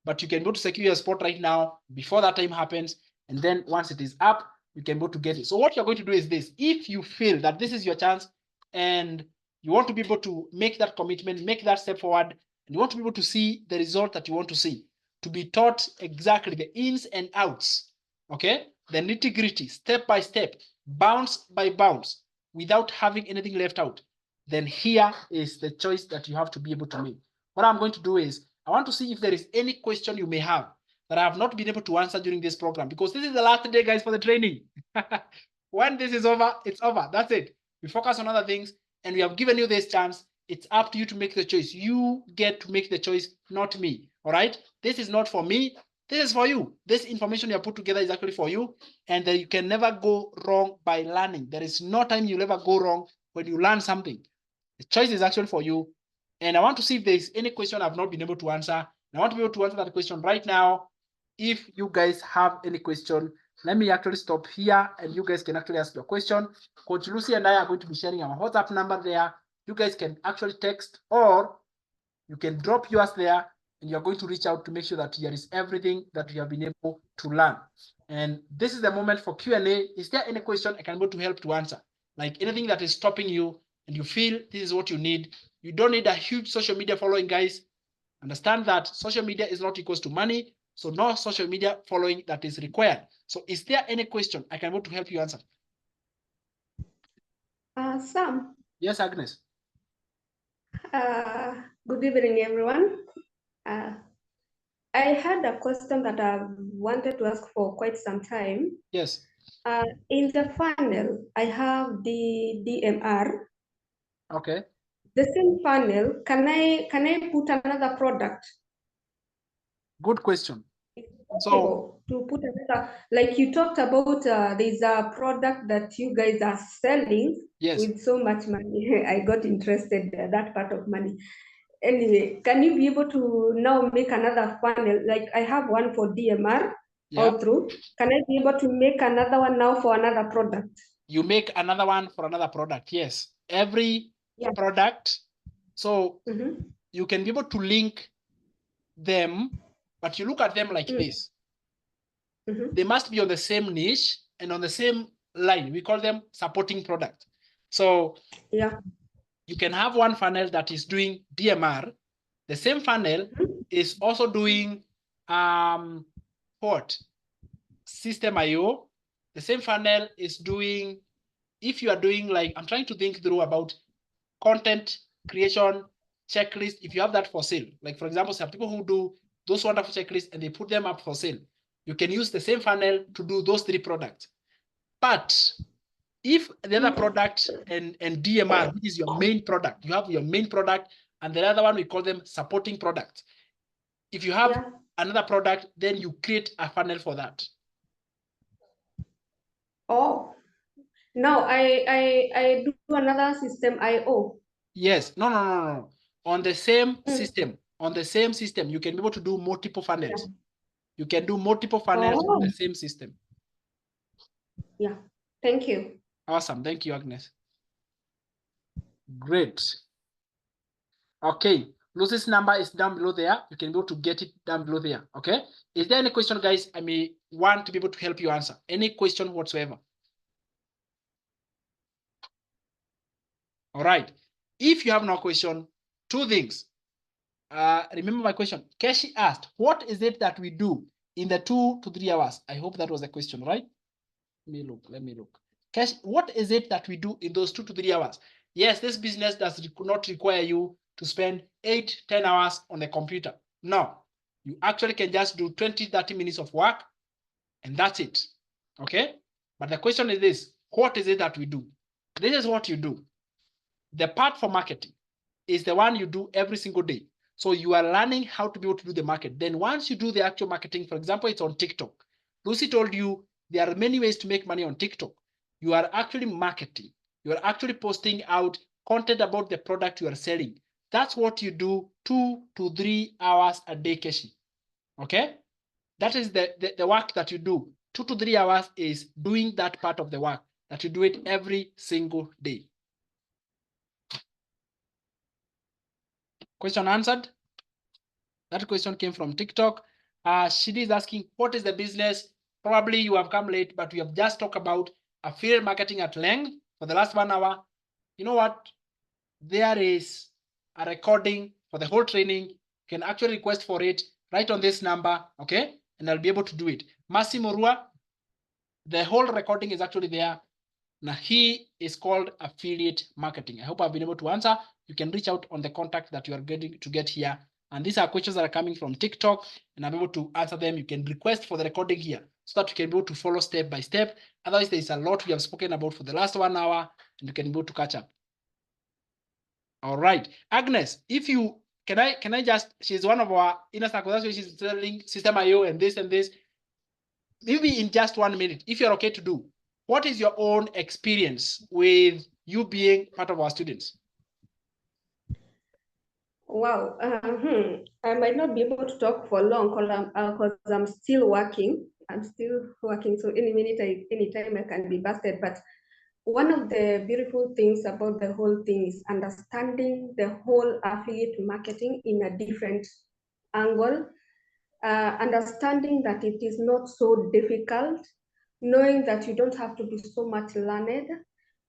But you can go to secure your spot right now before that time happens. And then once it is up, you can go to get it. So what you're going to do is this. If you feel that this is your chance and you want to be able to make that commitment, make that step forward, and you want to be able to see the result that you want to see, to be taught exactly the ins and outs, okay? The nitty-gritty, step by step, bounce by bounce, without having anything left out, then here is the choice that you have to be able to make. What I'm going to do is, I want to see if there is any question you may have that I have not been able to answer during this program, because this is the last day, guys, for the training. When this is over, it's over. That's it. We focus on other things, and we have given you this chance. It's up to you to make the choice. You get to make the choice, not me. All right? This is not for me. This is for you. This information you have put together is actually for you, and you can never go wrong by learning. There is no time you'll ever go wrong when you learn something. The choice is actually for you. And I want to see if there is any question I've not been able to answer. And I want to be able to answer that question right now. If you guys have any question, let me actually stop here and you guys can actually ask your question. Coach Lucy and I are going to be sharing our WhatsApp number there. You guys can actually text, or you can drop yours there, and you're going to reach out to make sure that here is everything that you have been able to learn. And this is the moment for Q&A. Is there any question I can go to help to answer? Like anything that is stopping you and you feel this is what you need. You don't need a huge social media following, guys. Understand that social media is not equals to money. So no social media following that is required. So is there any question I can go to help you answer? Sam. Yes, Agnes. Good evening, everyone. I had a question that I've wanted to ask for quite some time. Yes. In the funnel, I have the DMR. Okay. The same funnel, can I put another product? Good question. So to put another, like you talked about, there's a product that you guys are selling. Yes. With so much money. I got interested in that part of money. Anyway, can you be able to now make another funnel? Like I have one for DMR, all through. Can I be able to make another one now for another product? You make another one for another product, yes. Every product. So you can be able to link them, but you look at them like this. They must be on the same niche and on the same line. We call them supporting product. So you can have one funnel that is doing DMR. The same funnel is also doing what? System IO. The same funnel is doing, if you are doing like, I'm trying to think through about content creation checklist. If you have that for sale, like for example, some people who do those wonderful checklists and they put them up for sale, you can use the same funnel to do those 3 products. But if the other product and DMR, which is your main product, you have your main product, and the other one, we call them supporting products. If you have another product, then you create a funnel for that. Oh, now I do another system IO. Yes, no. On the same system, you can be able to do multiple funnels. You can do multiple funnels on the same system. Yeah, thank you. Awesome, thank you, Agnes. Great. Okay, Lucy's number is down below there. You can go to get it down below there, okay? Is there any question, guys, I may want to be able to help you answer? Any question whatsoever? All right. If you have no question, 2 things. Remember my question. Keshi asked, what is it that we do in the 2 to 3 hours? I hope that was the question, right? Let me look. Keshi, what is it that we do in those 2 to 3 hours? Yes, this business does not require you to spend 8-10 hours on the computer. No, you actually can just do 20-30 minutes of work and that's it. Okay, but the question is this: what is it that we do? This is what you do. The part for marketing is the one you do every single day. So you are learning how to be able to do the market. Then once you do the actual marketing, for example, it's on TikTok. Lucy told you there are many ways to make money on TikTok. You are actually marketing. You are actually posting out content about the product you are selling. That's what you do 2 to 3 hours a day, Keshi. Okay? That is the work that you do. 2 to 3 hours is doing that part of the work, that you do it every single day. Question answered? That question came from TikTok. Shidi is asking, what is the business? Probably you have come late, but we have just talked about affiliate marketing at length for the last 1 hour. You know what? There is a recording for the whole training. You can actually request for it right on this number, okay? And I'll be able to do it. Massimo Rua, the whole recording is actually there. Now he is called affiliate marketing. I hope I've been able to answer. You can reach out on the contact that you are getting to get here. And these are questions that are coming from TikTok, and I'm able to answer them. You can request for the recording here so that you can be able to follow step by step. Otherwise, there's a lot we have spoken about for the last 1 hour, and you can be able to catch up. All right, Agnes, if you can I just, she's one of our inner circle. That's why she's telling System.io and this and this. Maybe in just 1 minute, if you're okay to do, what is your own experience with you being part of our students? Wow, I might not be able to talk for long because I'm still working. So any minute, anytime I can be busted. But one of the beautiful things about the whole thing is understanding the whole affiliate marketing in a different angle, understanding that it is not so difficult, knowing that you don't have to be so much learned,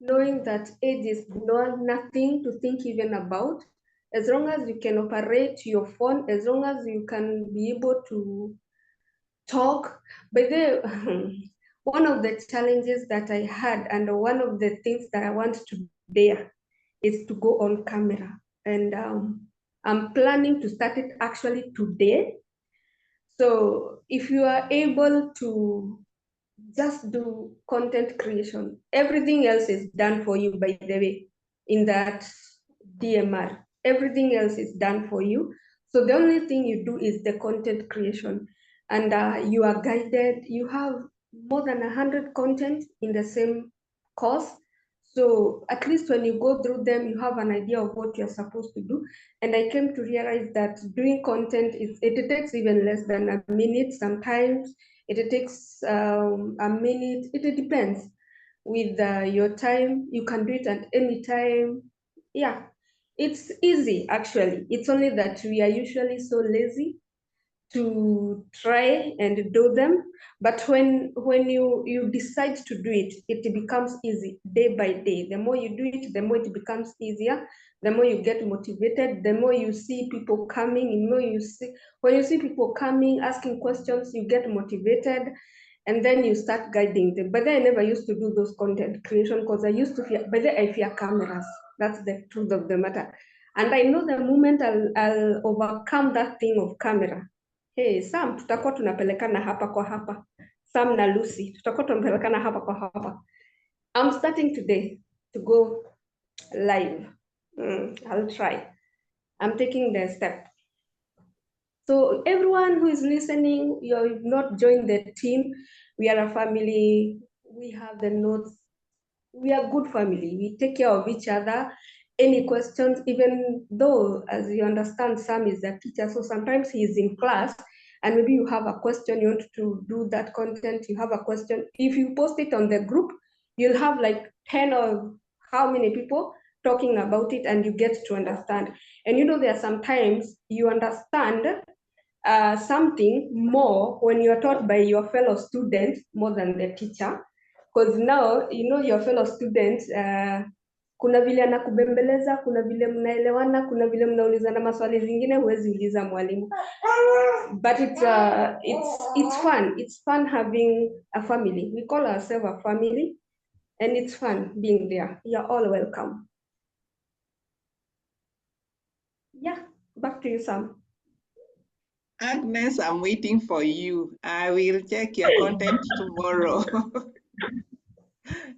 knowing that age is nothing to think even about. As long as you can operate your phone, as long as you can be able to talk. But one of the challenges that I had, and one of the things that I want to dare, is to go on camera. And I'm planning to start it actually today. So if you are able to just do content creation, everything else is done for you, by the way, in that DMR. Everything else is done for you. So the only thing you do is the content creation. And you are guided. You have more than 100 content in the same course. So at least when you go through them, you have an idea of what you're supposed to do. And I came to realize that doing content, it takes even less than a minute sometimes. It takes a minute. It depends with your time. You can do it at any time. Yeah, it's easy actually. It's only that we are usually so lazy to try and do them. But when you decide to do it, it becomes easy day by day. The more you do it, the more it becomes easier. The more you get motivated, the more you see people coming, the more you see, when you see people coming, asking questions, you get motivated, and then you start guiding them. But then I never used to do those content creation because I used to fear, but then I fear cameras. That's the truth of the matter. And I know the moment I'll overcome that thing of camera. Hey, Sam, tutakuwa tunapelekana hapa kwa hapa. Sam na Lucy, tutakuwa tunapelekana hapa kwa hapa. I'm starting today to go live. I'll try. I'm taking the step. So everyone who is listening, you've not joined the team. We are a family. We have the notes. We are a good family. We take care of each other. Any questions, even though, as you understand, Sam is a teacher, so sometimes he is in class, and maybe you have a question, you want to do that content, you have a question. If you post it on the group, you'll have like 10 or how many people talking about it, and you get to understand. And you know, there are sometimes you understand something more when you're taught by your fellow students more than the teacher, because now you know your fellow students, kuna vile anakubembeleza, kuna vile mnaelewana, kuna vile mnaulizana maswali zingine huwezi uliza mwalimu. But it's fun. It's fun having a family. We call ourselves a family, and it's fun being there. You're all welcome. Yeah, back to you, Sam. Agnes, I'm waiting for you. I will check your content tomorrow.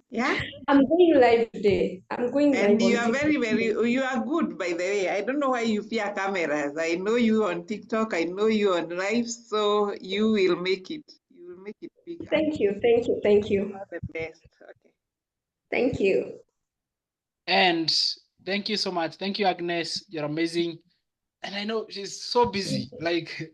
Yeah. I'm going live today. I'm going And live on you are TikTok. you are good, by the way. I don't know why you fear cameras. I know you on TikTok. I know you on live, so you will make it. You will make it big. Thank you, thank you, thank you. All the best. Okay. Thank you. And thank you so much. Thank you, Agnes. You're amazing. And I know she's so busy. Like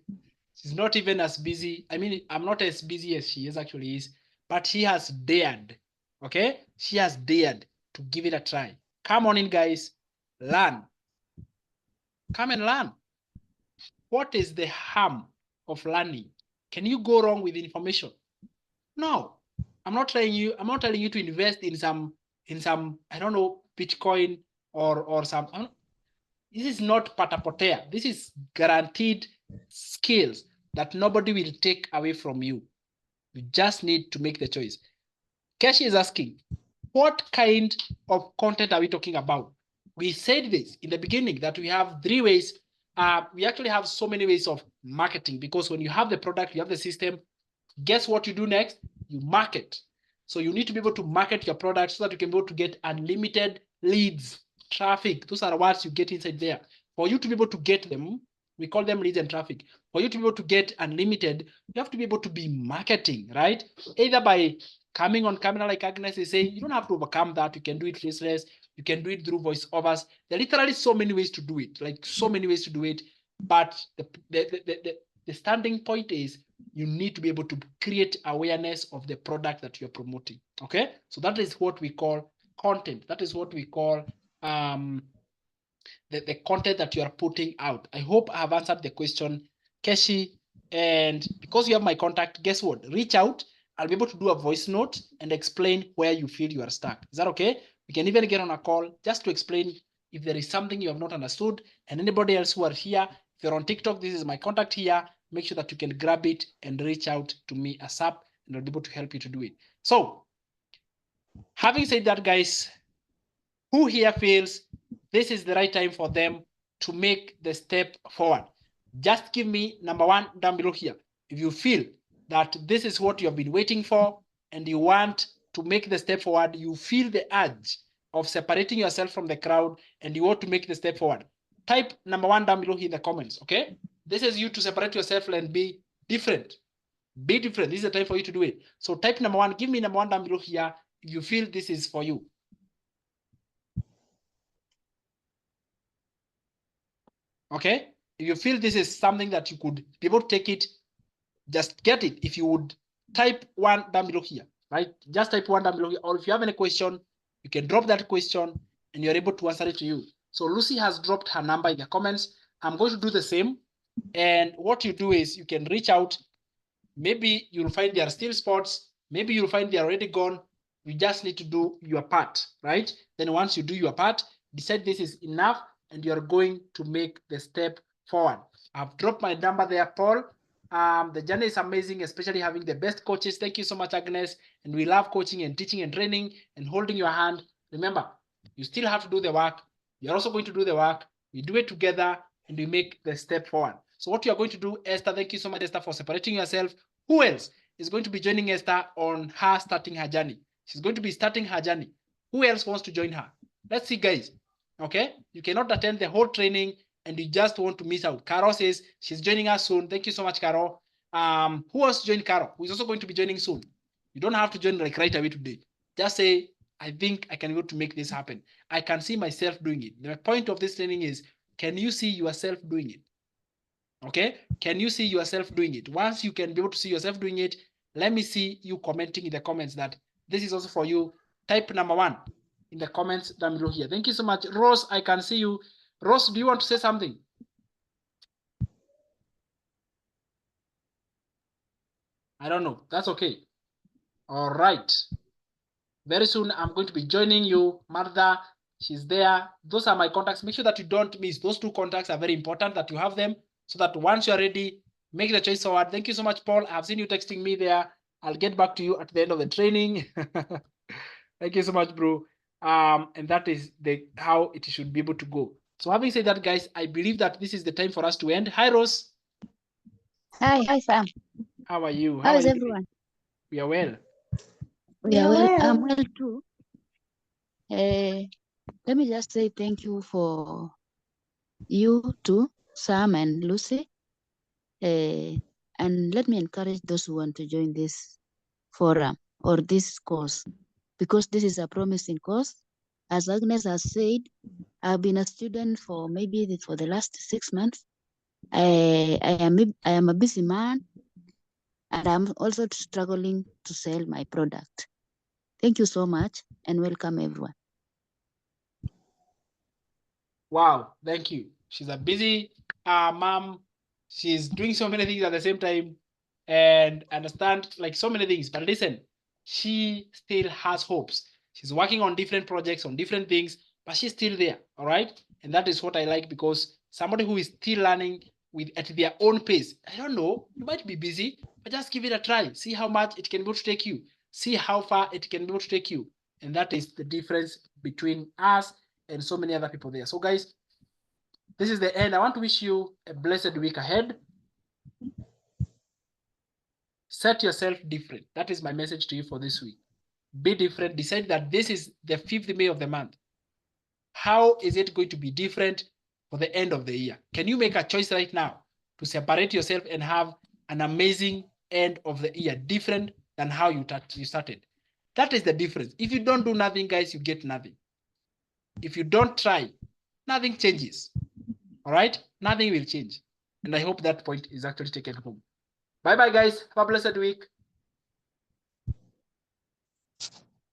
she's not even as busy. I mean, I'm not as busy as she is actually is, but she has dared. Okay, she has dared to give it a try. Come on in, guys. Learn. Come and learn. What is the harm of learning? Can you go wrong with information? No. I'm not telling you to invest in some I don't know, Bitcoin or some. This is not patapotea. This is guaranteed skills that nobody will take away from you. You just need to make the choice. Keshi is asking, what kind of content are we talking about? We said this in the beginning that we have 3 ways. We actually have so many ways of marketing, because when you have the product, you have the system, guess what you do next? You market. So you need to be able to market your product so that you can be able to get unlimited leads, traffic. Those are words you get inside there. For you to be able to get them, we call them leads and traffic. For you to be able to get unlimited, you have to be able to be marketing, right? Either by coming on camera, like Agnes is saying, you don't have to overcome that. You can do it faceless. You can do it through voiceovers. There are literally so many ways to do it, like so many ways to do it. But the standing point is you need to be able to create awareness of the product that you're promoting. Okay, so that is what we call content. That is what we call the content that you are putting out. I hope I have answered the question, Keshi. And because you have my contact, guess what? Reach out. I'll be able to do a voice note and explain where you feel you are stuck. Is that okay? We can even get on a call just to explain if there is something you have not understood. And anybody else who are here, if you're on TikTok, this is my contact here. Make sure that you can grab it and reach out to me ASAP, and I'll be able to help you to do it. So, having said that, guys, who here feels this is the right time for them to make the step forward? Just give me number 1 down below here. If you feel that this is what you have been waiting for and you want to make the step forward, you feel the urge of separating yourself from the crowd and you want to make the step forward, type number 1 down below here in the comments, okay? This is you to separate yourself and be different. Be different. This is the time for you to do it. So type number 1. Give me number 1 down below here if you feel this is for you. Okay, if you feel this is something that you could be able to take it, just get it. If you would type 1 down below here, right? Just type 1 down below here. Or if you have any question, you can drop that question and you're able to answer it to you. So Lucy has dropped her number in the comments. I'm going to do the same. And what you do is you can reach out. Maybe you'll find there are still spots. Maybe you'll find they're already gone. You just need to do your part, right? Then once you do your part, decide this is enough and you're going to make the step forward. I've dropped my number there, Paul. The journey is amazing, especially having the best coaches. Thank you so much, Agnes. And we love coaching and teaching and training and holding your hand. Remember, you still have to do the work. You're also going to do the work. We do it together and we make the step forward. So what you're going to do, Esther, thank you so much, Esther, for separating yourself. Who else is going to be joining Esther on her starting her journey? She's going to be starting her journey. Who else wants to join her? Let's see, guys. Okay, you cannot attend the whole training and you just want to miss out. Carol says she's joining us soon. Thank you so much, Carol. Who wants to join Carol? Who is also going to be joining soon? You don't have to join like right away today. Just say, I think I can be able to make this happen. I can see myself doing it. The point of this training is, can you see yourself doing it? Okay, can you see yourself doing it? Once you can be able to see yourself doing it, let me see you commenting in the comments that this is also for you. Type number 1 in the comments down below here. Thank you so much. Rose, I can see you. Rose, do you want to say something? I don't know. That's okay. All right. Very soon, I'm going to be joining you. Martha, she's there. Those are my contacts. Make sure that you don't miss. Those 2 contacts are very important that you have them so that once you're ready, make the choice forward. Thank you so much, Paul. I've seen you texting me there. I'll get back to you at the end of the training. Thank you so much, bro. And that is how it should be able to go. So having said that, guys, I believe that this is the time for us to end. Hi, Rose. Hi, Sam. How are you? How is are you everyone? doing? We are well. We are well. I'm well too. Let me just say thank you for you too, Sam and Lucy. And let me encourage those who want to join this forum or this course, because this is a promising course. As Agnes has said, I've been a student for maybe for the last 6 months. I am a busy man, and I'm also struggling to sell my product. Thank you so much, and welcome everyone. Wow, thank you. She's a busy mom. She's doing so many things at the same time and understand like so many things. But listen, she still has hopes. She's working on different projects, on different things, but she's still there. All right. And that is what I like, because somebody who is still learning with at their own pace. I don't know, you might be busy, but just give it a try. See how much it can be able to take you. See how far it can be able to take you. And that is the difference between us and so many other people there. So guys, this is the end. I want to wish you a blessed week ahead. Set yourself different. That is my message to you for this week. Be different. Decide that this is the 5th May of the month. How is it going to be different for the end of the year? Can you make a choice right now to separate yourself and have an amazing end of the year, different than how you started? That is the difference. If you don't do nothing, guys, you get nothing. If you don't try, nothing changes. All right? Nothing will change. And I hope that point is actually taken home. Bye-bye, guys. Have a blessed week.